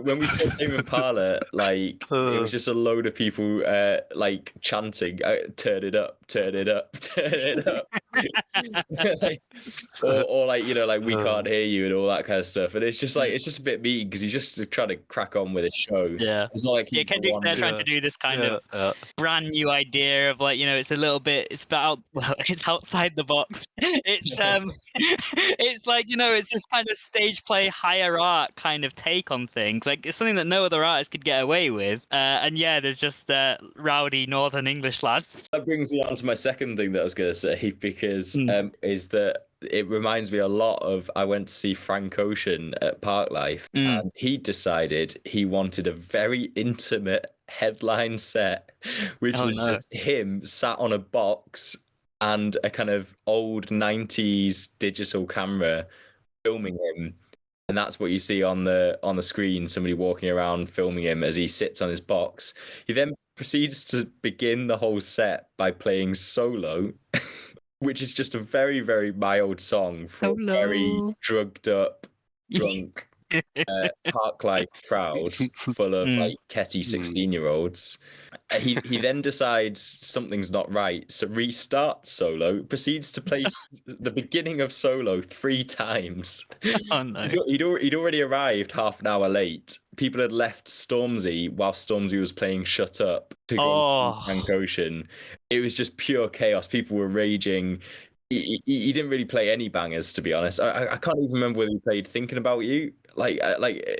when we saw Tame Impala, like it was just a load of people like chanting, "Turn it up, turn it up, turn it up," like, or like, you know, like "We can't hear you" and all that kind of stuff. And it's just a bit mean because he's just trying to crack on with his show. Yeah, it's not like he's Kendrick's there trying to do this kind of brand new idea of like, you know, it's it's outside the box. It's like, you know, it's this kind of stage play, higher art kind of take on things. Like, it's something that no other artist could get away with. And there's just rowdy Northern English lads. That brings me on to my second thing that I was going to say, because is that it reminds me a lot of, I went to see Frank Ocean at Parklife, and he decided he wanted a very intimate headline set, which was just him sat on a box and a kind of old 90s digital camera filming him. And that's what you see on the screen, somebody walking around filming him as he sits on his box. He then proceeds to begin the whole set by playing Solo, which is just a very, very mild song for a very drugged up, drunk Parklife crowd full of like ketty 16-year-olds. He then decides something's not right, so restarts Solo, proceeds to play the beginning of Solo 3 times. Oh no. So he'd already arrived half an hour late. People had left Stormzy while Stormzy was playing Shut Up to go see Frank Ocean. It was just pure chaos. People were raging. He didn't really play any bangers, to be honest. I can't even remember whether he played Thinking About You. Like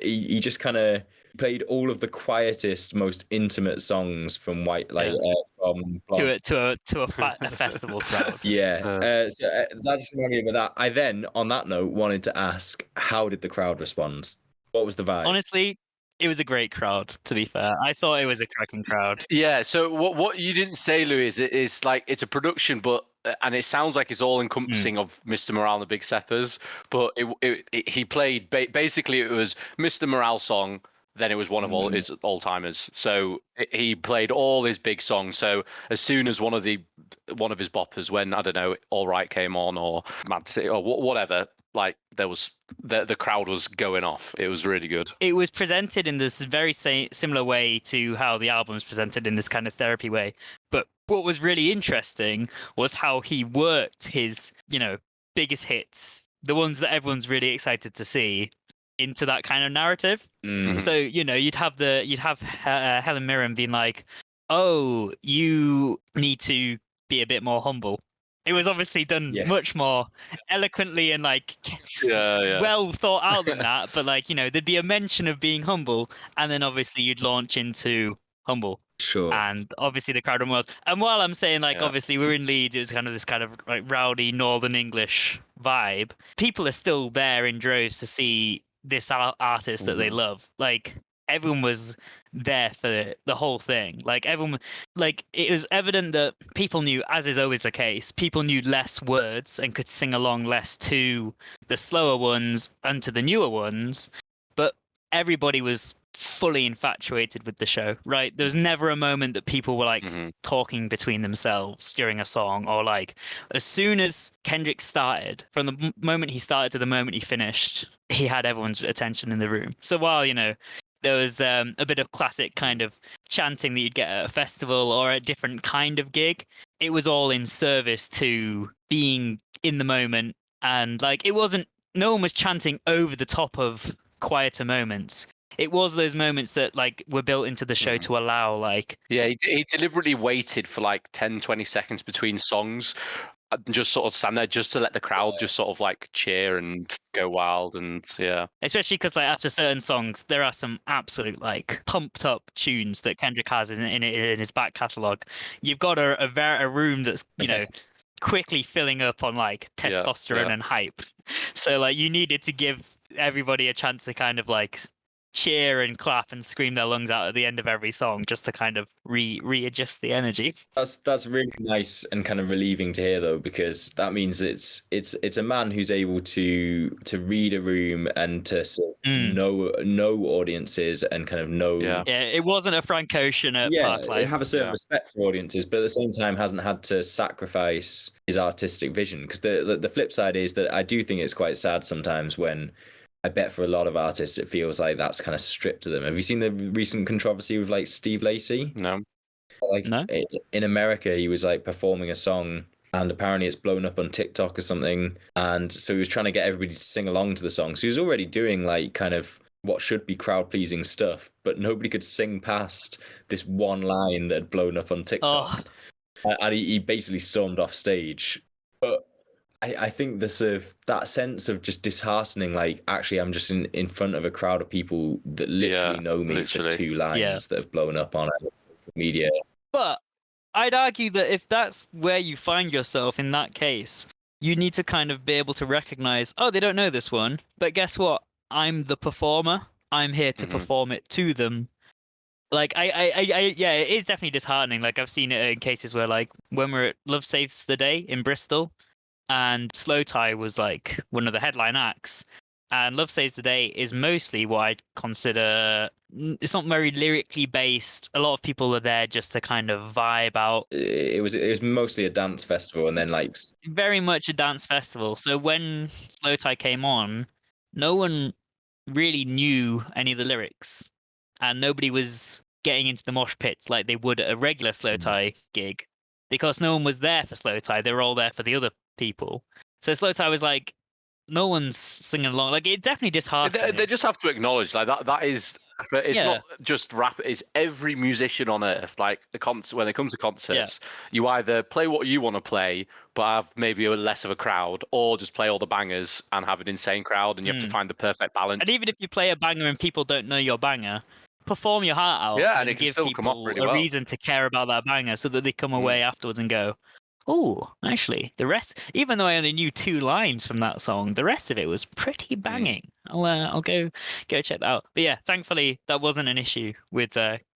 he just kind of played all of the quietest, most intimate songs from from to a festival crowd. Yeah. So that just reminded me of that. I then, on that note, wanted to ask, how did the crowd respond? What was the vibe? Honestly, it was a great crowd, to be fair. I thought it was a cracking crowd. Yeah, so what you didn't say, Louis, is like it's a production, and it sounds like it's all encompassing of Mr. Morale and the Big Steppers, but he played basically it was Mr. Morale song, then it was one of all his all timers. So he played all his big songs. So as soon as one of his boppers, when I don't know, All Right came on or Mad City or whatever, like there was the crowd was going off. It was really good. It was presented in this very similar way to how the album was presented, in this kind of therapy way. But what was really interesting was how he worked his, you know, biggest hits, the ones that everyone's really excited to see, into that kind of narrative. So, you know, you'd have Helen Mirren being like, "Oh, you need to be a bit more humble. It was obviously done much more eloquently and like well thought out than that. But like, there'd be a mention of being humble, and then obviously you'd launch into humble. Sure. And obviously the crowd was. And while I'm saying like, obviously we're in Leeds, it was kind of this kind of like rowdy Northern English vibe. People are still there in droves to see this artist that they love. Like everyone was there for the whole thing. Like everyone, like it was evident that people knew, as is always the case, people knew less words and could sing along less to the slower ones and to the newer ones. But everybody was fully infatuated with the show, right? There was never a moment that people were like talking between themselves during a song, or like as soon as Kendrick started, from the moment he started to the moment he finished, he had everyone's attention in the room. So while, there was a bit of classic kind of chanting that you'd get at a festival or a different kind of gig, it was all in service to being in the moment. And like, no one was chanting over the top of quieter moments. It was those moments that like were built into the show to allow like... Yeah, he deliberately waited for like 10, 20 seconds between songs and just sort of stand there just to let the crowd just sort of like cheer and go wild. And especially because like after certain songs, there are some absolute like pumped up tunes that Kendrick has in his back catalogue. You've got a room that's, quickly filling up on like testosterone and hype. So like you needed to give everybody a chance to kind of like cheer and clap and scream their lungs out at the end of every song, just to kind of readjust the energy. That's really nice and kind of relieving to hear, though, because that means it's a man who's able to read a room and to sort of know audiences and kind of know. Yeah, it wasn't a Frank Ocean at Parklife. Have a certain respect for audiences, but at the same time hasn't had to sacrifice his artistic vision. Because the flip side is that I do think it's quite sad sometimes when, I bet for a lot of artists, it feels like that's kind of stripped to them. Have you seen the recent controversy with like Steve Lacy? No. Like in America, he was like performing a song and apparently it's blown up on TikTok or something. And so he was trying to get everybody to sing along to the song. So he was already doing like kind of what should be crowd pleasing stuff, but nobody could sing past this one line that had blown up on TikTok. And he basically stormed off stage. But I think the sort of that sense of just disheartening, like actually I'm just in front of a crowd of people that literally know me for two lines that have blown up on media. But I'd argue that if that's where you find yourself in that case, you need to kind of be able to recognize, oh, they don't know this one, but guess what? I'm the performer. I'm here to perform it to them. Like it is definitely disheartening. Like I've seen it in cases where like when we're at Love Saves the Day in Bristol, and Slow Tie was like one of the headline acts, and Love Saves the Day is mostly what I'd consider, it's not very lyrically based. A lot of people are there just to kind of vibe out. It was mostly a dance festival, and then like very much a dance festival. So when Slow Tie came on, no one really knew any of the lyrics, and nobody was getting into the mosh pits like they would at a regular Slow Tie gig, because no one was there for Slow Tie. They were all there for the other people. So Slow Tie was like, no one's singing along. Like it definitely disheartened. They just have to acknowledge like that is, it's not just rap, it's every musician on earth. Like when it comes to concerts, you either play what you want to play but have maybe less of a crowd, or just play all the bangers and have an insane crowd, and you have to find the perfect balance. And even if you play a banger and people don't know your banger, perform your heart out, and it can give still people come off really a well. reason to care about that banger, so that they come away afterwards and go, oh, actually, the rest, even though I only knew 2 lines from that song, the rest of it was pretty banging. I'll go check that out. But yeah, thankfully, that wasn't an issue with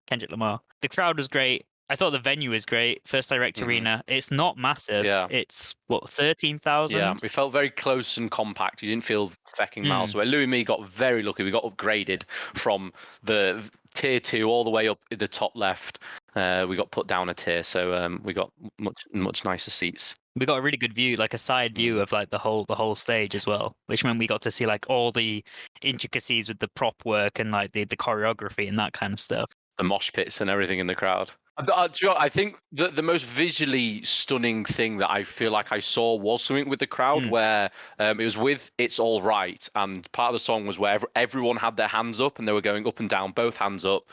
Kendrick Lamar. The crowd was great. I thought the venue was great. First Direct Arena. It's not massive. Yeah. It's, 13,000? Yeah, we felt very close and compact. You didn't feel fecking miles away. Louis and me got very lucky. We got upgraded from the tier 2 all the way up in the top left. We got put down a tier, so we got much nicer seats. We got a really good view, like a side view of like the whole stage as well, which meant we got to see like all the intricacies with the prop work and like the choreography and that kind of stuff. The mosh pits and everything in the crowd. I think the most visually stunning thing that I feel like I saw was something with the crowd where it was with It's All Right, and part of the song was where everyone had their hands up and they were going up and down, both hands up,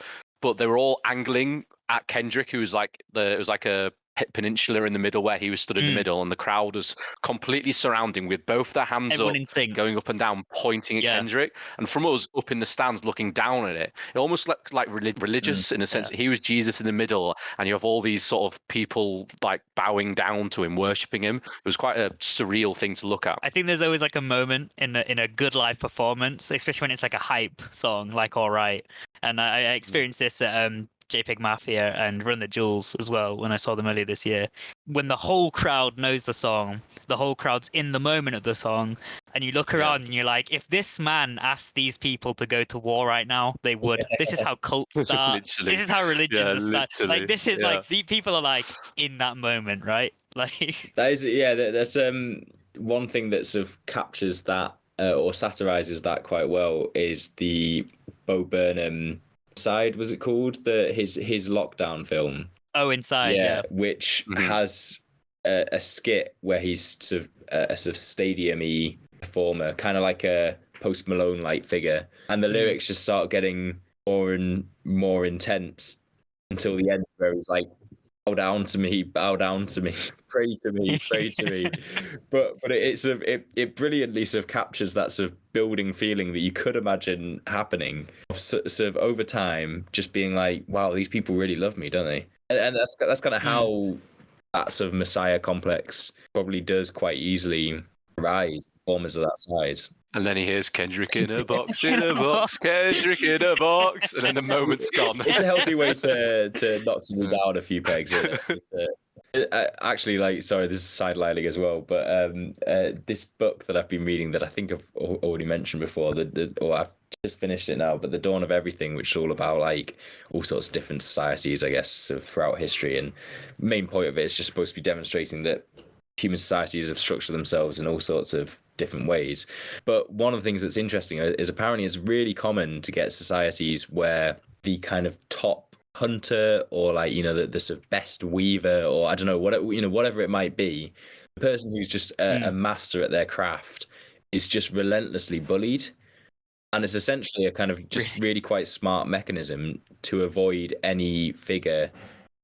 but they were all angling at Kendrick, who was like it was like a peninsula in the middle where he was stood in the middle, and the crowd was completely surrounding with both their hands Everyone up, in sync. going up and down, pointing at Kendrick. And from us up in the stands looking down at it, it almost looked like religious in a sense that he was Jesus in the middle, and you have all these sort of people like bowing down to him, worshipping him. It was quite a surreal thing to look at. I think there's always like a moment in a good live performance, especially when it's like a hype song, like All Right. And I experienced this at JPEG Mafia and Run the Jewels as well when I saw them earlier this year. When the whole crowd knows the song, the whole crowd's in the moment of the song, and you look around and you're like, if this man asked these people to go to war right now, they would. This is how cults start. This is how religions start. Like this is like the people are like in that moment, right? Like that is that's one thing that sort of captures that or satirizes that quite well is the Bo Burnham Side, was it called, his lockdown film? Oh, Inside, which has a skit where he's sort of a sort of stadium-y performer, kind of like a Post Malone like figure, and the lyrics just start getting more and more intense until the end, where he's like, bow down to me, pray to me, pray to me. But it brilliantly sort of captures that sort of building feeling that you could imagine happening, sort of over time, just being like, wow, these people really love me, don't they? And that's kind of how that sort of Messiah complex probably does quite easily rise performers of that size. And then he hears Kendrick in a box, in a box, Kendrick in a box, and then the moment's gone. It's a healthy way to knock me down a few pegs. Actually, like, sorry, this is sidelining as well, but this book that I've been reading that I think I've already mentioned before, or I've just finished it now, but The Dawn of Everything, which is all about like all sorts of different societies, I guess, sort of throughout history, and the main point of it is just supposed to be demonstrating that human societies have structured themselves in all sorts of different ways. But one of the things that's interesting is apparently it's really common to get societies where the kind of top hunter, or like, you know, the sort of best weaver, or I don't know, whatever it might be, the person who's just a master at their craft is just relentlessly bullied. And it's essentially a kind of just really quite smart mechanism to avoid any figure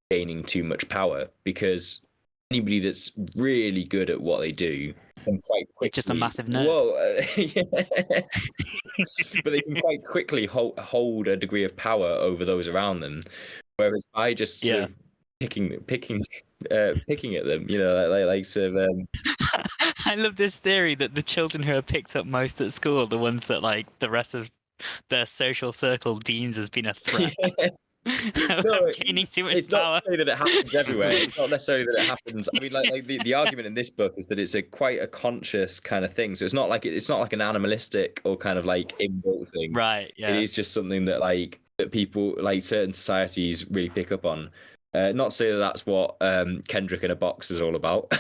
gaining too much power, because anybody that's really good at what they do can quite quickly... It's just a massive nerd. Whoa. But they can quite quickly hold a degree of power over those around them. Whereas by just sort of picking at them, you know, like sort of... I love this theory that the children who are picked up most at school are the ones that like the rest of their social circle deems as being a threat. No, gaining too much it's power. not necessarily that it happens everywhere. It's not necessarily that it happens. I mean, like the argument in this book is that it's quite a conscious kind of thing. So it's not like an animalistic or kind of like inbuilt thing. Right. Yeah. It is just something that that people, like certain societies, really pick up on. Not to say that that's what Kendrick in a box is all about.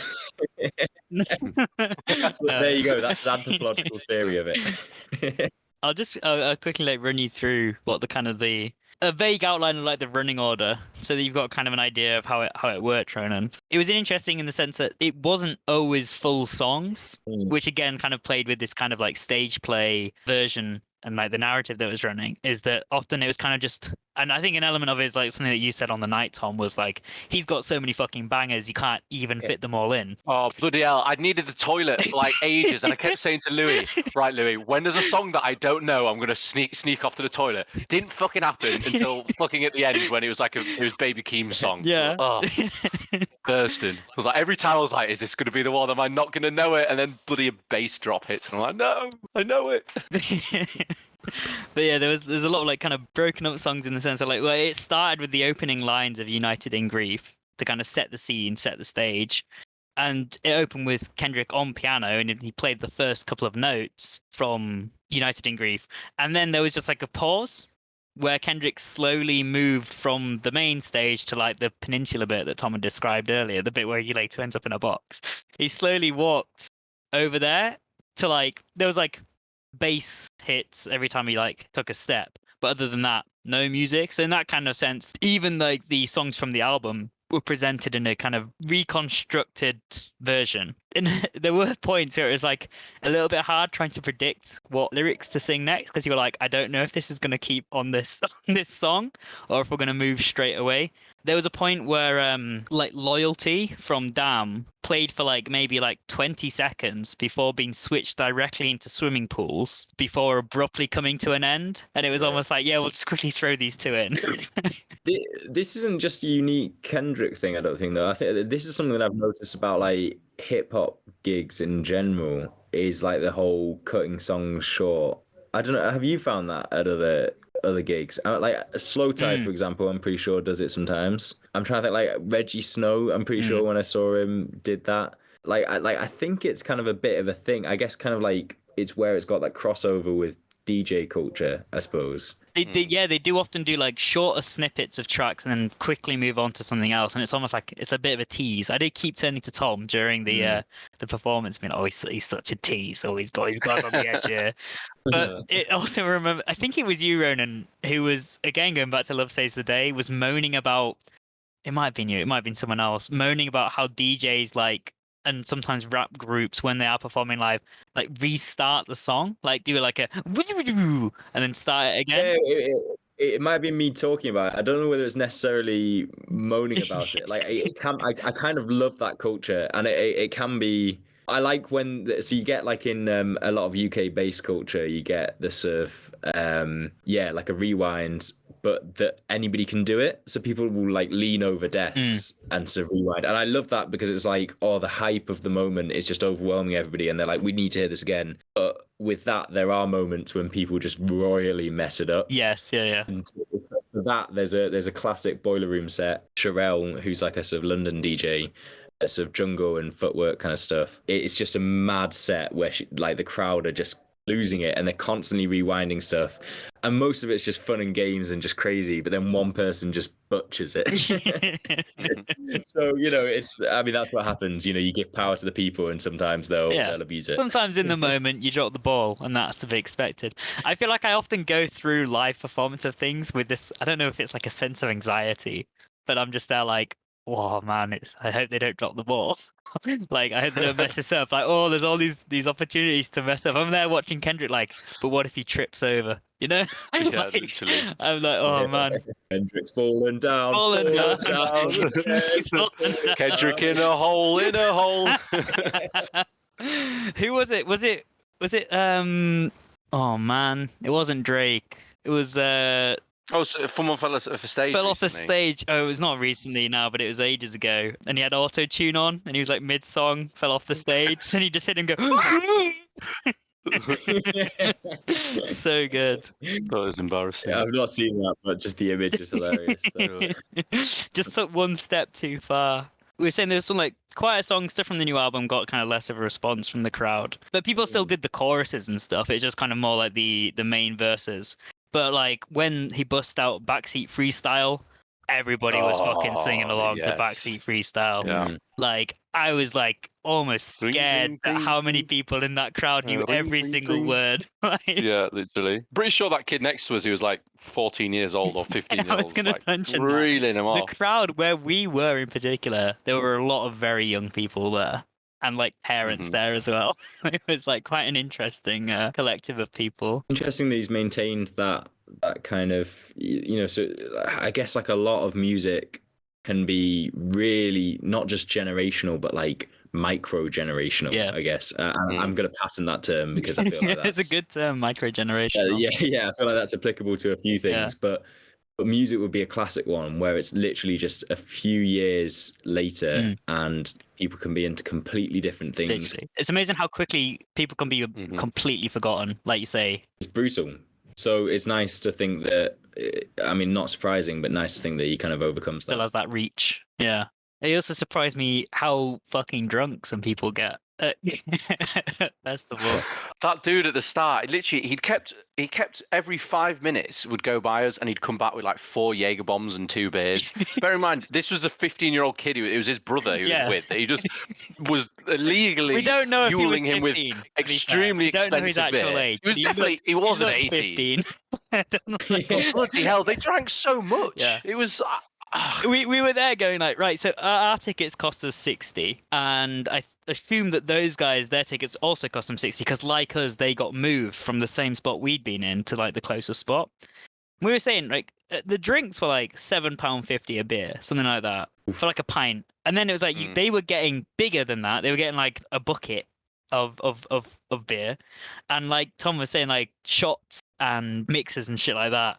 But there you go. That's an anthropological theory of it. I'll just quickly like run you through what a vague outline of like the running order, so that you've got kind of an idea of how it worked, Ronan. It was interesting in the sense that it wasn't always full songs, which again kind of played with this kind of like stage play version, and like the narrative that was running is that often it was kind of just, and I think an element of it is like something that you said on the night, Tom, was like he's got so many fucking bangers you can't even fit them all in. Oh bloody hell, I needed the toilet for like ages, and I kept saying to Louis, right Louis, when there's a song that I don't know, I'm gonna sneak off to the toilet. Didn't fucking happen until fucking at the end when it was like it was Baby Keem's song. Yeah. Oh, bursting. I was like, every time I was like, is this gonna be the one? Am I not gonna know it? And then bloody a bass drop hits, and I'm like, no, I know it. But yeah, there's a lot of like kind of broken up songs in the sense of like, well, it started with the opening lines of United in Grief to kind of set the scene, set the stage. And it opened with Kendrick on piano, and he played the first couple of notes from United in Grief. And then there was just like a pause where Kendrick slowly moved from the main stage to like the peninsula bit that Tom had described earlier, the bit where he later ends up in a box. He slowly walked over there to like, there was like bass hits every time he like took a step, but other than that, no music. So in that kind of sense, even like the songs from the album were presented in a kind of reconstructed version. And there were points where it was like a little bit hard trying to predict what lyrics to sing next, because you were like, I don't know if this is going to keep on this song or if we're going to move straight away. There was a point where like Loyalty from Damn played for like maybe like 20 seconds before being switched directly into Swimming Pools before abruptly coming to an end. And it was almost like, yeah, we'll just quickly throw these two in. This isn't just a unique Kendrick thing, I don't think, though. I think that this is something that I've noticed about like hip hop gigs in general, is like the whole cutting songs short. I don't know. Have you found that at other gigs? Like Slow Tie, for example, I'm pretty sure does it sometimes. I'm trying to think, like Reggie Snow, I'm pretty sure when I saw him did that. I think it's kind of a bit of a thing. I guess kind of like it's where it's got that crossover with DJ culture, I suppose. They do often do like shorter snippets of tracks and then quickly move on to something else, and it's almost like it's a bit of a tease. I did keep turning to Tom during the performance, being, oh, he's such a tease, always got his guys on the edge here. But it also remember, I think it was you, Ronan, who was again going back to Love Saves the Day, was moaning about. It might have been you, it might have been someone else, moaning about how DJs like, and sometimes rap groups, when they are performing live, like restart the song, like do like a and then start it again. Yeah, it might be me talking about it. I don't know whether it's necessarily moaning about it. Like it can, I kind of love that culture, and it can be. I like when so you get like in a lot of UK based culture, you get the sort of like a rewind, but that anybody can do it. So people will like lean over desks and sort of rewind. And I love that because it's like, oh, the hype of the moment is just overwhelming everybody. And they're like, we need to hear this again. But with that, there are moments when people just royally mess it up. Yes, yeah. And for that, there's a classic Boiler Room set. Sherelle, who's like a sort of London DJ, sort of jungle and footwork kind of stuff. It's just a mad set where like the crowd are just losing it and they're constantly rewinding stuff, and most of it's just fun and games and just crazy, but then one person just butchers it. So that's what happens. You give power to the people, and sometimes they'll abuse it. Sometimes in the moment you drop the ball, and that's to be expected. I feel like I often go through live performance of things with this, I don't know if it's like a sense of anxiety, but I'm just there like, oh man, I hope they don't drop the ball. Like, I hope they don't mess this up. Like, oh, there's all these opportunities to mess up. I'm there watching Kendrick, like, but what if he trips over? Yeah, like, literally. I'm like, oh man, Kendrick's falling down. He's fallen down. Kendrick in a hole. Who was it? Was it? Oh man, it wasn't Drake. It was Oh, so someone fell off the stage. Fell off the stage. Oh, it was not recently now, but it was ages ago. And he had auto tune on, and he was like mid-song, fell off the stage, and he just hit him go. So good. That was embarrassing. Yeah, I've not seen that, but just the image is hilarious. Just took one step too far. We were saying there's some like quieter songs, stuff from the new album got kind of less of a response from the crowd, but people still did the choruses and stuff. It's just kind of more like the main verses. But like when he bust out Backseat Freestyle, everybody was fucking singing along to Backseat Freestyle. Yeah. Like I was like almost scared at how many people in that crowd knew every single word. Yeah, literally. Pretty sure that kid next to us, he was like 14 years old or 15 years old. I was going to mention reeling him off. The crowd where we were in particular, there were a lot of very young people there. And like parents there as well. It was like quite an interesting collective of people. Interesting that he's maintained that kind of, so I guess like a lot of music can be really not just generational, but like micro generational, I guess. I'm going to patent that term because I feel like that's it's a good term, micro generational. I feel like that's applicable to a few things, but music would be a classic one where it's literally just a few years later and people can be into completely different things. Literally. It's amazing how quickly people can be completely forgotten, like you say. It's brutal. So it's nice to think that, I mean, not surprising, but nice to think that he kind of overcomes that. Still has that reach. Yeah. It also surprised me how fucking drunk some people get at festivals. That dude at the start, literally, he kept every 5 minutes would go by us, and he'd come back with like 4 Jaeger bombs and 2 beers. Bear in mind, this was a 15-year-old kid. It was his brother who was with. He just was illegally. We don't know if he was 15, him with extremely expensive beer. Age. He wasn't 18. Bloody hell, they drank so much. Yeah. It was. We were there going like, right, so our tickets cost us 60, and I assume that those guys, their tickets also cost them 60 because like us, they got moved from the same spot we'd been in to like the closest spot. We were saying like the drinks were like £7.50 a beer, something like that, for like a pint. And then it was like they were getting bigger than that. They were getting like a bucket of beer, and like Tom was saying, like shots and mixers and shit like that.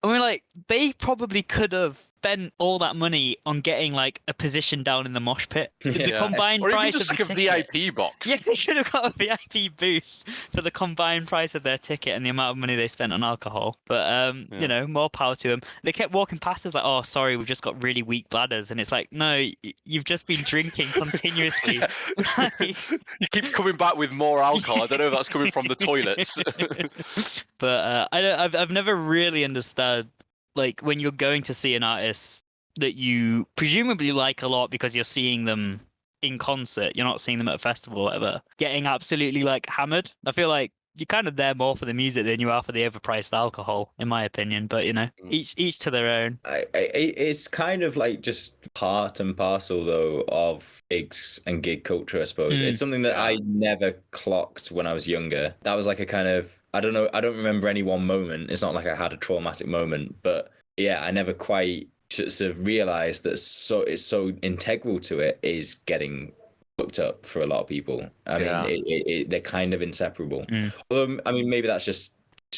And we're like, they probably could have spent all that money on getting like a position down in the mosh pit. The combined or even price just of like the a ticket. VIP box. Yeah, they should have got a VIP booth for the combined price of their ticket and the amount of money they spent on alcohol. But you know, more power to them. They kept walking past us like, "Oh, sorry, we've just got really weak bladders," and it's like, "No, you've just been drinking continuously." You keep coming back with more alcohol. I don't know if that's coming from the toilets. But I've never really understood, like, when you're going to see an artist that you presumably like a lot because you're seeing them in concert, you're not seeing them at a festival or whatever, getting absolutely like hammered. I feel like you're kind of there more for the music than you are for the overpriced alcohol, in my opinion. But you know, each to their own. It's kind of like just part and parcel though of gigs and gig culture, I suppose. It's something that I never clocked when I was younger. That was like a kind of, I don't know, I don't remember any one moment. It's not like I had a traumatic moment, but yeah, I never quite sort of realized that it's so integral to it is getting hooked up for a lot of people. I mean, they're kind of inseparable. Although, I mean, maybe that's just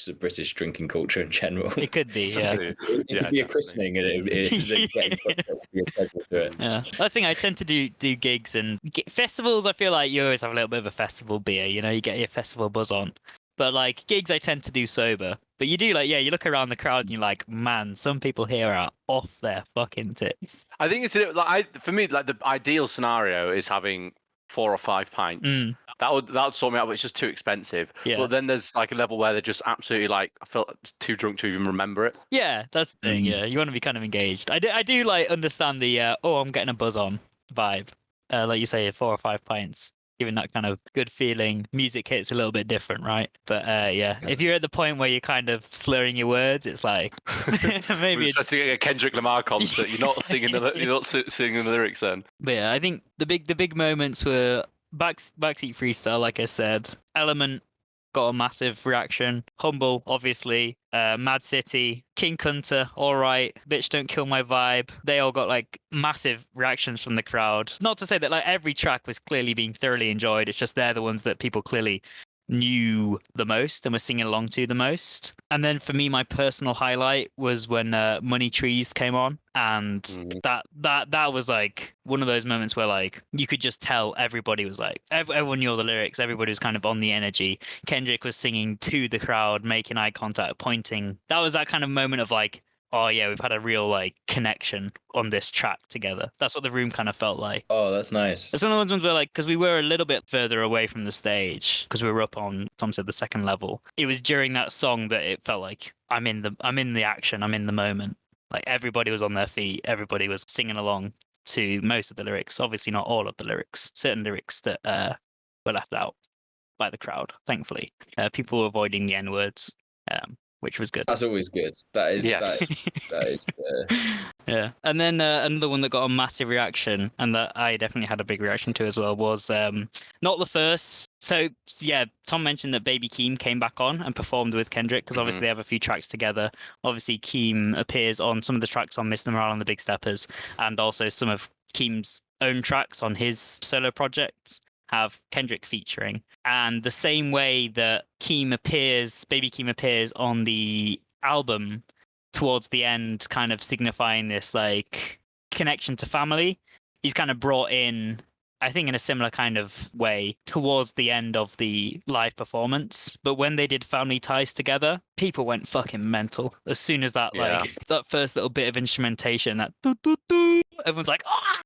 a British drinking culture in general. It could be, yeah. It could be a christening and it getting hooked up to be integral to it. Yeah, that's the thing. I tend to do gigs and festivals. I feel like you always have a little bit of a festival beer. You know, you get your festival buzz on. But like gigs, I tend to do sober. But you do like, yeah, you look around the crowd and you're like, man, some people here are off their fucking tits. I think it's like for me, like the ideal scenario is having 4 or 5 pints. That would sort me out, but it's just too expensive. Yeah. But then there's like a level where they're just absolutely like, I felt too drunk to even remember it. Yeah, that's the thing. Yeah, you want to be kind of engaged. I do like understand the I'm getting a buzz on vibe. Like you say, 4 or 5 pints. Giving that kind of good feeling, music hits a little bit different, right? But yeah, if you're at the point where you're kind of slurring your words, it's like maybe especially at a Kendrick Lamar concert, you're not singing singing the lyrics then. But yeah, I think the big moments were Backseat Freestyle, like I said. Element got a massive reaction. Humble, obviously. Mad City, King Kunta, all right. Bitch Don't Kill My Vibe. They all got like massive reactions from the crowd. Not to say that like every track was clearly being thoroughly enjoyed. It's just they're the ones that people clearly knew the most and were singing along to the most. And then for me, my personal highlight was when Money Trees came on, and that was like one of those moments where like you could just tell everybody was like everyone knew all the lyrics, everybody was kind of on the energy. Kendrick was singing to the crowd, making eye contact, pointing. That was that kind of moment of like, oh yeah, we've had a real like connection on this track together. That's what the room kind of felt like. Oh, that's nice. It's one of those ones where like, because we were a little bit further away from the stage, because we were up on, Tom said, the second level. It was during that song that it felt like I'm in the action, I'm in the moment. Like everybody was on their feet, everybody was singing along to most of the lyrics. Obviously not all of the lyrics, certain lyrics that were left out by the crowd, thankfully. People were avoiding the N-words. Which was good. That's always good. That is, yes. that is Yeah. And then another one that got a massive reaction, and that I definitely had a big reaction to as well, was Not the First. So, yeah, Tom mentioned that Baby Keem came back on and performed with Kendrick, because obviously they have a few tracks together. Obviously, Keem appears on some of the tracks on Mr. Morale and the Big Steppers, and also some of Keem's own tracks on his solo projects have Kendrick featuring. And the same way that Baby Keem appears on the album towards the end, kind of signifying this like connection to family, he's kind of brought in, I think in a similar kind of way, towards the end of the live performance. But when they did Family Ties together, people went fucking mental. As soon as that like that first little bit of instrumentation, that doo, doo, doo, everyone's like, ah!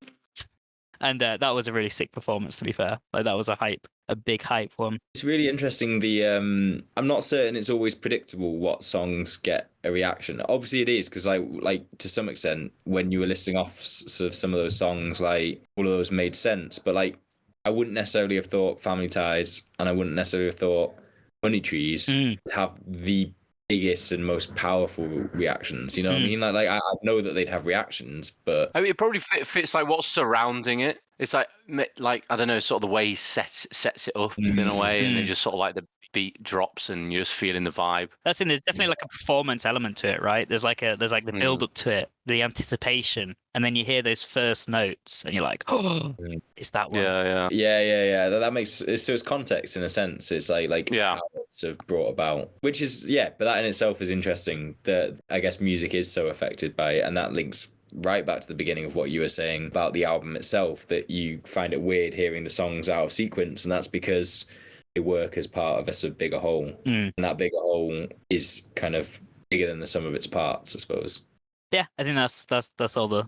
And that was a really sick performance, to be fair. Like that was a big hype one. It's really interesting. I'm not certain it's always predictable what songs get a reaction. Obviously it is, because like to some extent, when you were listing off sort of some of those songs, like all of those made sense. But like I wouldn't necessarily have thought Family Ties, and I wouldn't necessarily have thought Money Trees have the biggest and most powerful reactions, you know what I mean? Like I know that they'd have reactions, but I mean, it probably fits like what's surrounding it. It's like I don't know, sort of the way he sets it up in a way, and it just sort of like beat drops and you're just feeling the vibe. That's there's definitely like a performance element to it, right? There's like the build up to it, the anticipation, and then you hear those first notes and you're like, oh, it's that one. Yeah. That makes so it's context in a sense. It's like how it's sort of brought about, which is but that in itself is interesting. That I guess music is so affected by it, and that links right back to the beginning of what you were saying about the album itself, that you find it weird hearing the songs out of sequence, and that's because they work as part of a sort of bigger whole, and that bigger whole is kind of bigger than the sum of its parts, I suppose. Yeah, I think that's all the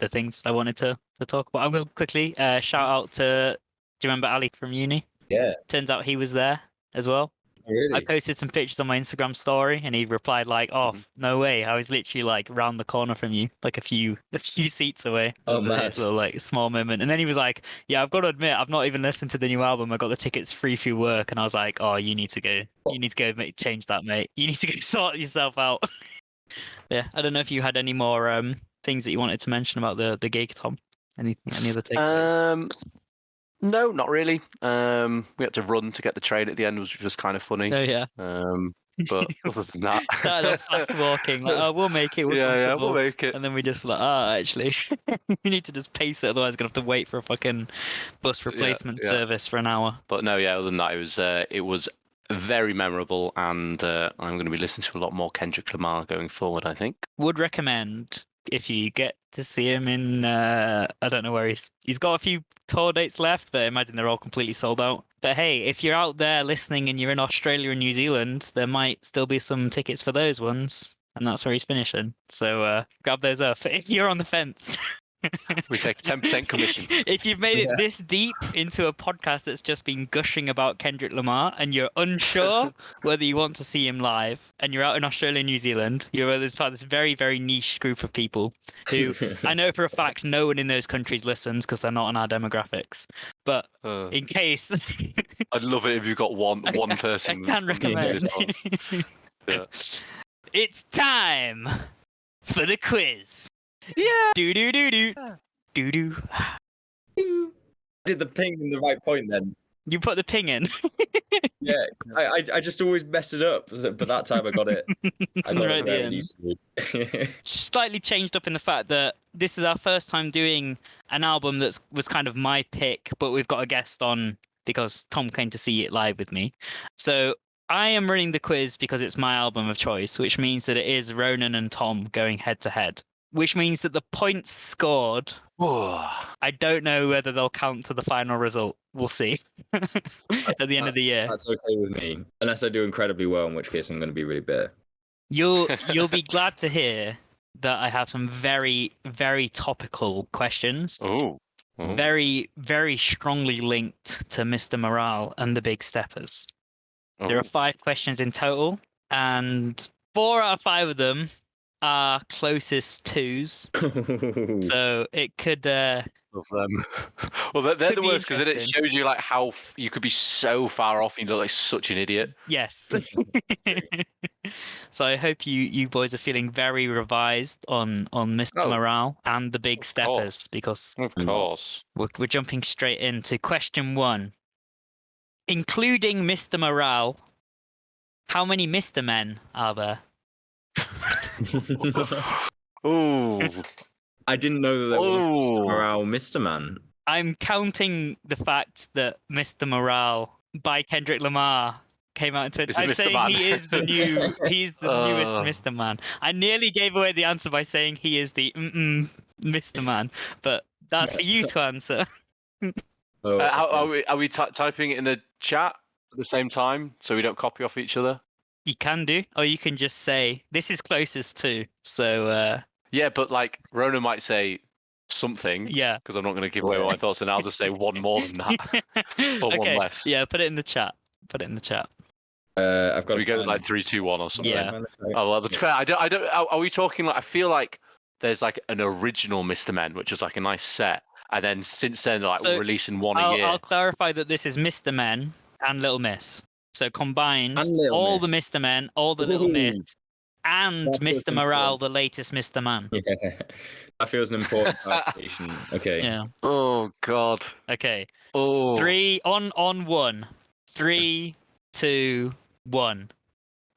things I wanted to talk about. I will quickly shout out to, do you remember Ali from uni? Yeah. Turns out he was there as well. Really? I posted some pictures on my Instagram story, and he replied like, "Oh, no way! I was literally like round the corner from you, like a few seats away." Oh, man! It's a like small moment. And then he was like, "Yeah, I've got to admit, I've not even listened to the new album. I got the tickets free through work." And I was like, "Oh, you need to go. You need to go change that, mate. You need to go sort yourself out." Yeah, I don't know if you had any more things that you wanted to mention about the gig, Tom. Any other takeaways? No, not really. We had to run to get the train at the end, which was kind of funny. Oh yeah. But other than that, started off fast walking. Like, oh, we'll make it. We'll make it. And then we just like, actually, we need to just pace it. Otherwise, we're gonna have to wait for a fucking bus replacement service for an hour. But no, other than that, it was very memorable, and I'm going to be listening to a lot more Kendrick Lamar going forward, I think. Would recommend, if you get to see him in, I don't know where he's got a few tour dates left, but I imagine they're all completely sold out. But hey, if you're out there listening and you're in Australia and New Zealand, there might still be some tickets for those ones, and that's where he's finishing. So grab those up if you're on the fence. We take a 10% commission. If you've made it this deep into a podcast that's just been gushing about Kendrick Lamar and you're unsure whether you want to see him live, and you're out in Australia and New Zealand, you're part of this very, very niche group of people who I know for a fact no one in those countries listens because they're not on our demographics. But in case... I'd love it if you got one person. I can recommend. It's time for the quiz. Yeah. Do. Did the ping in the right point then? You put the ping in. Yeah, I just always mess it up, but that time I got it. I got it very easily. Slightly changed up in the fact that this is our first time doing an album that was kind of my pick, but we've got a guest on because Tom came to see it live with me. So I am running the quiz because it's my album of choice, which means that it is Ronan and Tom going head to head. Which means that the points scored, I don't know whether they'll count to the final result. We'll see at the end of the year. That's okay with me, unless I do incredibly well, in which case I'm going to be really bitter. You'll be glad to hear that I have some very, very topical questions. Very, very strongly linked to Mr. Morale and the Big Steppers. There are 5 questions in total, and 4 out of 5 of them are closest twos. So it could of them. Well, they're the worst because it shows you like how you could be so far off and you look like such an idiot. Yes. So I hope you boys are feeling very revised on Mr. Morale and the Big Steppers, because of course we're jumping straight into question 1. Including Mr. Morale, how many Mr. Men are there? Ooh. I didn't know that there was Mr. Morale, Mr. Man. I'm counting the fact that Mr. Morale by Kendrick Lamar came out in 20. I'm saying Man. He's the newest Mr. Man. I nearly gave away the answer by saying he is the Mr. Man, but that's for you to answer. Are we typing it in the chat at the same time so we don't copy off each other? You can do, or you can just say this is closest to. So yeah, but like Rona might say something. Yeah. Because I'm not going to give away my thoughts, and I'll just say one more than that, or one less. Yeah, put it in the chat. I've got. We go like 3, 2, 1 or something. Yeah. Oh well, that's fair. I don't. Are we talking like? I feel like there's like an original Mr. Men, which is like a nice set, and then since then like we're releasing one a year. I'll clarify that this is Mr. Men and Little Miss. So combined, all the Mr. Men, all the Little Miss, and Mr. Morale, the latest Mr. Man. Yeah, that feels an important clarification. Okay. Yeah. Oh God. Okay. Oh. 3 on 1. 3, 2, 1.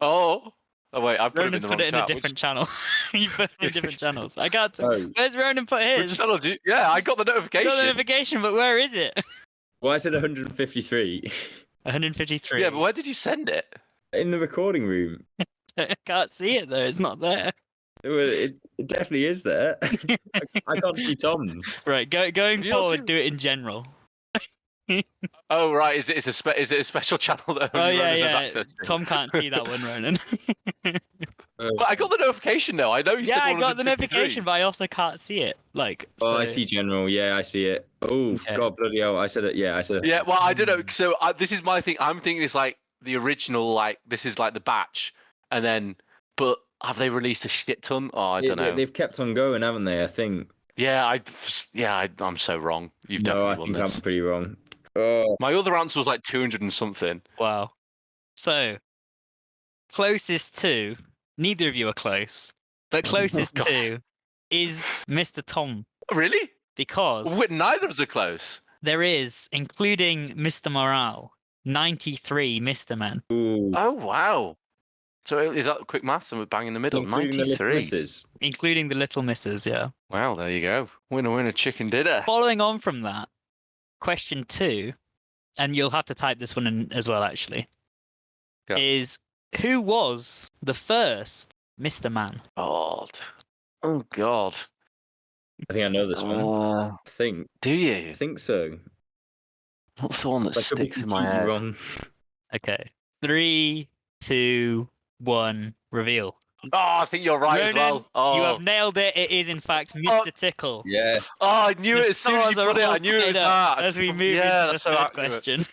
Oh wait, I've put it in Ronan's the put wrong it in a chat. different channel. You put it in different channels. I got. Oh. Where's Ronan put Which his? channel do you... Yeah, I got the I notification. got the notification, but where is it? Well, I said 153 153. Yeah, but where did you send it? in the recording room. I can't see it though. It's not there. It definitely is there. I can't see Tom's. Right, going You don't forward, see- do it in general. Oh right, is it a special channel that only Ronan has access to? Tom can't see that one, Ronan. But I got the notification though. I know you said Yeah, I got the 153. notification, but I also can't see it. Like, Oh, I so- see general. Yeah, I see it. Oh, Okay. God, bloody hell. I said it. Yeah, I said it. Yeah, well, I don't know. So this is my thing. I'm thinking it's like the original, like this is like the batch, and then, but have they released a shit ton? Oh, I don't know. They've kept on going, haven't they? I think. I'm so wrong. You've No, definitely I won think this. I'm pretty wrong. Oh, My other answer was like 200 and something. Wow. So, closest to, neither of you are close, but closest God. to is Mr. Tom, Really? because Wait, neither of us are close. there is, including Mr. Morale, 93 Mr. Men. ooh. Oh wow. So is that quick maths and we're bang in the middle? Including the little 93. misses. Including the Little Misses, yeah. Wow, there you go. Winner, chicken dinner. Following on from that, question 2, and you'll have to type this one in as well, actually, Go. is who was the first Mr. Man? God. Oh God. I think I know this one. I Do you? think so. What's the one that I could be sticks in my completely head? wrong. Okay. 3, 2, 1, reveal. Oh, I think you're right as Ronan, well. Oh. you have nailed it. It is, in fact, Mr. Tickle. Yes. Oh, I knew The it as soon as you stars are put it. all I knew it was played up that. as we move Yeah, into the that's so third accurate. question.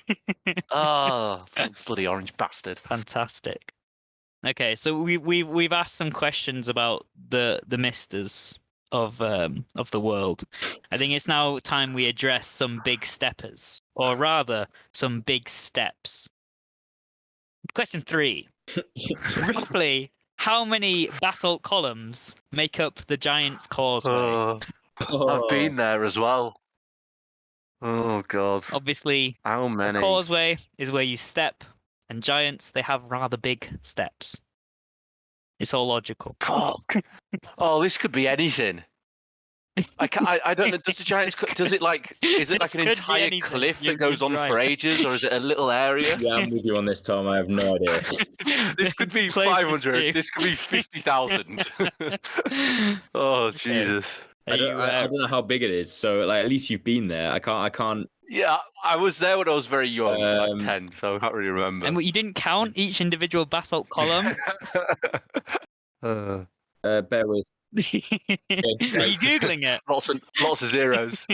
Oh, that bloody orange bastard. Fantastic. Okay, so we've asked some questions about the misters of the world. I think it's now time we address some big steppers, or rather, some big steps. Question 3: roughly, how many basalt columns make up the Giant's Causeway? I've been there as well. Oh God. Obviously, How many? a causeway is where you step, and giants, they have rather big steps. It's all logical. Fuck. Oh, this could be anything. I don't know. Does the Giants? Does it like? Is it like This an could be entire anything. cliff You're that goes on for right. ages, or is it a little area? Yeah, I'm with you on this, Tom. I have no idea. This could be It's closest 500. to. This could be 50,000. Oh Jesus. Are I you, don't know how big it is. So, like, at least you've been there. I can't. Yeah, I was there when I was very young, like Um, 10, so I can't really remember. and you didn't count each individual basalt column? Bear with. Are you googling it? Lots of zeros.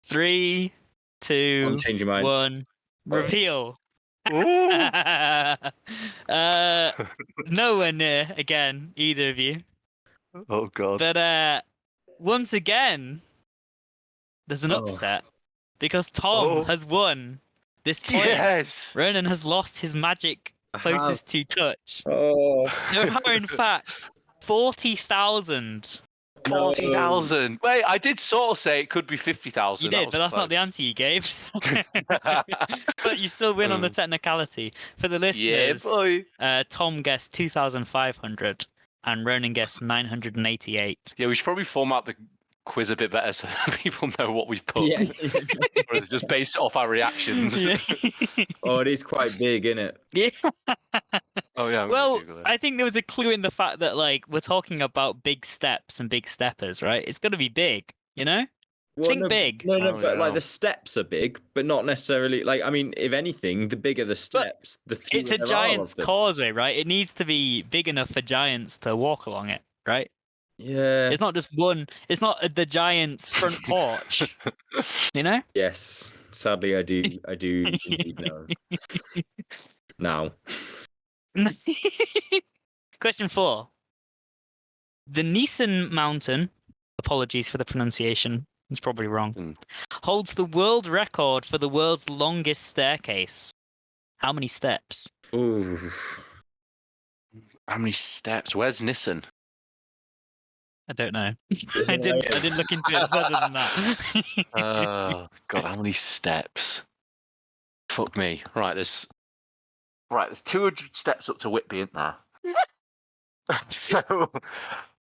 3, 2, I'm changing mine. 1, reveal. Ooh. Nowhere near again, either of you. Oh God. But once again, there's an Oh. upset because Tom Oh. has won this point. Yes. Ronan has lost his magic closest to touch. Oh. There are, in fact, 40,000. 40,000. Wait, I did sort of say it could be 50,000. You did, but that's not the answer you gave. But you still win on the technicality. For the Yeah, listeners, boy. Tom guessed 2,500 and Ronan guessed 988. Yeah, we should probably format the quiz a bit better so that people know what we've put. Yeah. Or is it just based off our reactions? Yeah. Oh, it is quite big, isn't it? Yeah. Oh yeah. I'm gonna Well, Google it. I think there was a clue in the fact that, like, we're talking about big steps and big steppers, right? It's got to be big, you know? Think no, big. No, Oh, but yeah. like the steps are big, but not necessarily. Like, I mean, if anything, the bigger the steps, the fewer It's a there are giant's of them. causeway, right? It needs to be big enough for giants to walk along it, right? Yeah. It's not just one. It's not the giant's front porch, you know? Yes. Sadly, I do indeed know. Now. Question 4. The Nissen Mountain, apologies for the pronunciation, it's probably wrong, holds the world record for the world's longest staircase. How many steps? Ooh. How many steps? Where's Nissen? I don't know. I didn't look into it further than that. Oh God, how many steps? fuck me. Right, there's 200 steps up to Whitby, isn't there? So,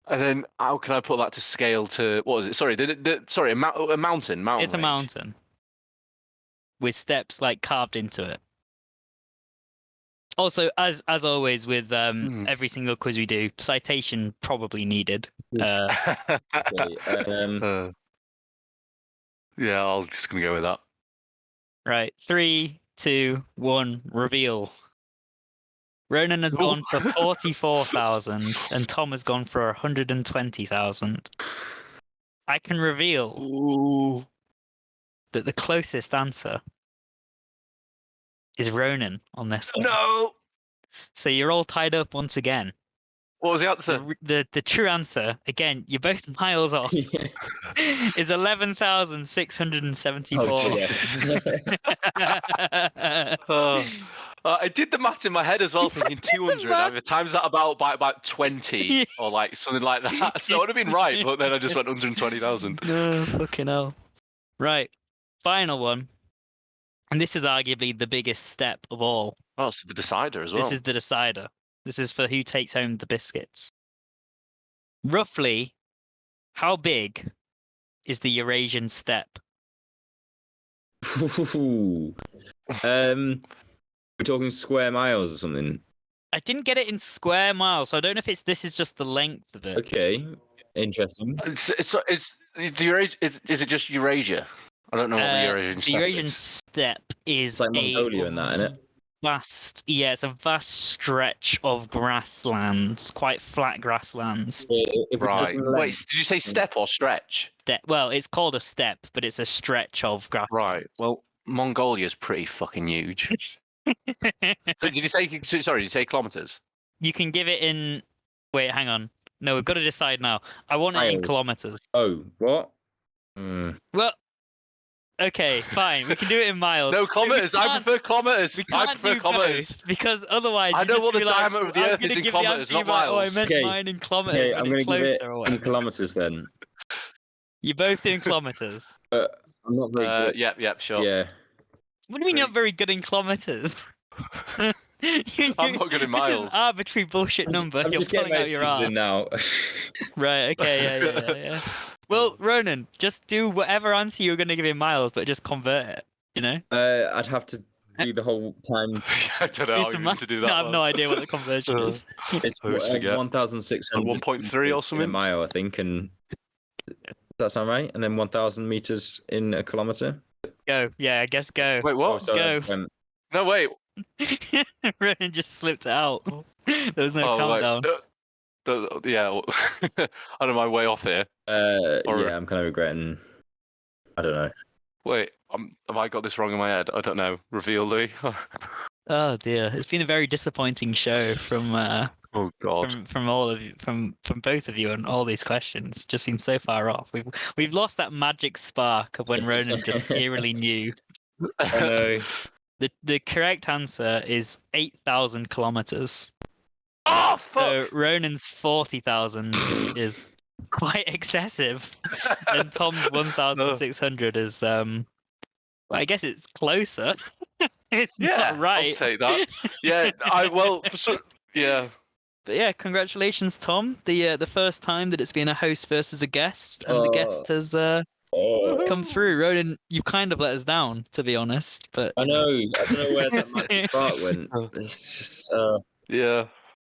and then how can I put that to scale to what was it? Sorry, sorry, a mountain. It's a range. mountain with steps like carved into it. Also, as always with every single quiz we do, citation probably needed. Okay, Yeah, I'm just gonna go with that. Right, 3, 2, 1, reveal. Ronan has gone for 44,000 and Tom has gone for 120,000. I can reveal that the closest answer is Ronan on this one. No. So you're all tied up once again. What was the answer? The true answer, again, you're both miles off, is 11,674. I did the math in my head as well, thinking 200. I times that by about 20 or like something like that. So I would have been right, but then I just went 120,000. No, fucking hell. Right, final one. And this is arguably the biggest step of all. Oh, it's the decider as well. This is the decider. This is for who takes home the biscuits. Roughly, how big is the Eurasian steppe? We're talking square miles or something. I didn't get it in square miles, so I don't know if this is just the length of it. Okay, interesting. Is the Eurasia? Is it just Eurasia? I don't know what the Eurasian steppe The Eurasian is. steppe is It's like Mongolia and that, isn't it? it's a vast stretch of grasslands, quite flat grasslands. Right. Wait, did you say steppe or stretch? Well, it's called a steppe, but it's a stretch of grass. Right. Well, Mongolia's pretty fucking huge. So did you say kilometers? You can give it in. Wait, hang on. No, we've got to decide now. I want it in Miles. kilometers. Oh, what? Well, okay, fine. We can do it in miles. No, kilometers. I prefer kilometers. I prefer kilometers. Because otherwise, I know what the diameter of the Earth is in kilometers, not miles. Oh, I meant Okay. mine in kilometers. Okay, when I'm it's going to give it closer or in whatever. kilometers then. You're both doing kilometers. I'm not very good. Yep, sure. Yeah. What do you mean you're not very good in kilometers? I'm not good in miles. This is an arbitrary bullshit number. I'm You're just getting pulling my out your excuses arse. in now. Right, okay, yeah. Well, Ronan, just do whatever answer you're going to give in miles, but just convert it, you know? I'd have to do the whole time. I don't know how you need to do that. I have no idea what the conversion is. It's I always forget. 1,600 1.3 or something? in a mile, I think. And does that sound right? And then 1,000 meters in a kilometer. Go, yeah, I guess go. Wait, what? Oh, sorry, Go. No, wait. Ronan just slipped it out. There was no Oh, countdown. Yeah, I don't mind way off here. Yeah, I'm kind of regretting. I don't know. Wait, have I got this wrong in my head? I don't know. Reveal Louis. Oh dear, it's been a very disappointing show from Oh God. from all of you, from both of you on all these questions. Just been so far off. We've lost that magic spark of when Ronan just eerily knew. I know. The correct answer is 8,000 kilometers. Oh, So fuck! Ronan's 40,000 is quite excessive, and Tom's 1,600 is well, I guess it's closer. It's not right. I'll take that. Yeah, yeah. But yeah, congratulations, Tom. The first time that it's been a host versus a guest, and the guest has come through. Ronan, you've kind of let us down, to be honest. But I know. I don't know where that magic spark went. It's just. Yeah.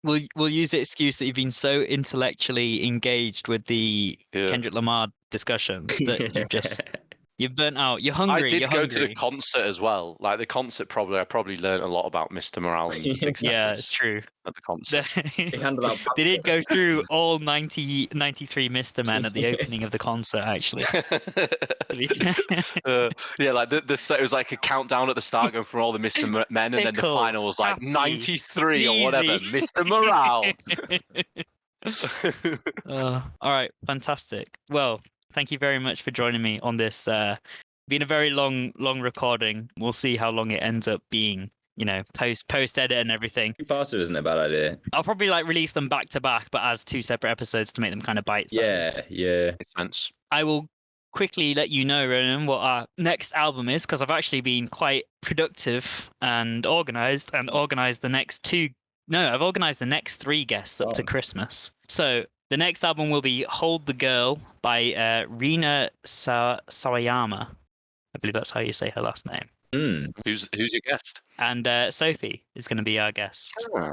we'll use the excuse that you've been so intellectually engaged with the Yeah. Kendrick Lamar discussion that you've burnt out. You're hungry. I did you're go hungry. to the concert as well. Like the concert, I probably learned a lot about Mr. Morale and Big Yeah, Steppers it's true. at the concert. They handed out. They did go through all 93 Mr. Men at the opening of the concert, actually. Yeah, like the set was like a countdown at the start, going through all the Mr. Men, and then the Pickle, final was like happy, 93 or whatever. easy. Mr. Morale. All right, fantastic. Well, thank you very much for joining me on this. Been a very long recording. We'll see how long it ends up being. You know, post edit and everything. Two-parter isn't a bad idea. I'll probably like release them back to back, but as two separate episodes to make them kind of bite size. Yeah. Makes sense. I will quickly let you know, Ronan, what our next album is, because I've actually been quite productive and organized the next two. No, I've organized the next three guests up to Christmas. So the next album will be Hold the Girl by Rina Sawayama. I believe that's how you say her last name. Who's your guest? And Sophie is going to be our guest Ah.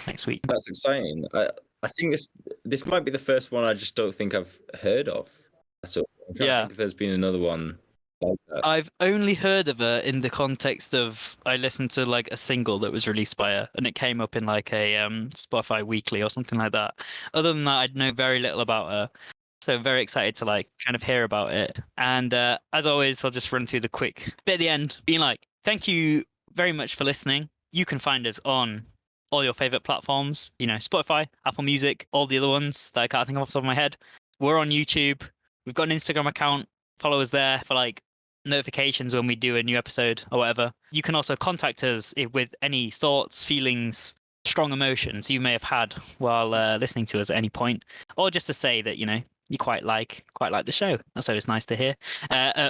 next week. That's exciting. I think this might be the first one I just don't think I've heard of. So I'm trying to think if there's been another one like that. I've only heard of her in the context of I listened to like a single that was released by her, and it came up in like a Spotify Weekly or something like that. Other than that, I'd know very little about her. So very excited to like kind of hear about it. And as always, I'll just run through the quick bit at the end, being like, thank you very much for listening. You can find us on all your favorite platforms, Spotify, Apple Music, all the other ones that I can't think of off the top of my head. We're on YouTube. We've got an Instagram account. Follow us there for like notifications when we do a new episode or whatever. You can also contact us with any thoughts, feelings, strong emotions you may have had while listening to us at any point, or just to say that you quite like the show. That's always nice to hear.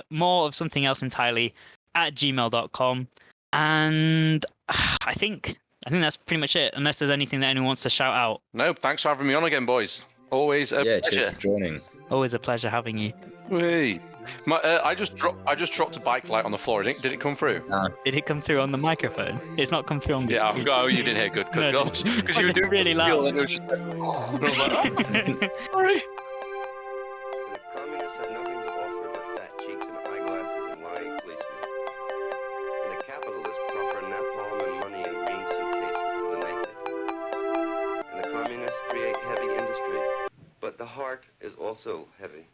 More of something else entirely at gmail.com. And I think that's pretty much it, unless there's anything that anyone wants to shout out. No, thanks for having me on again, boys. Always a pleasure. Cheers for joining. Always a pleasure having you. Hey. I just dropped a bike light on the floor. Did it come through? Did it come through on the microphone? It's not come through on the... Yeah, oh, you did hear good. No, Because you were doing really loud. And it was just like, and I was like, oh, sorry. The communists have nothing to offer but fat cheeks and eyeglasses and lying policemen. And the capitalists proffer napalm and money in green suitcases to the naked. And the communists create heavy industry, but the heart is also heavy.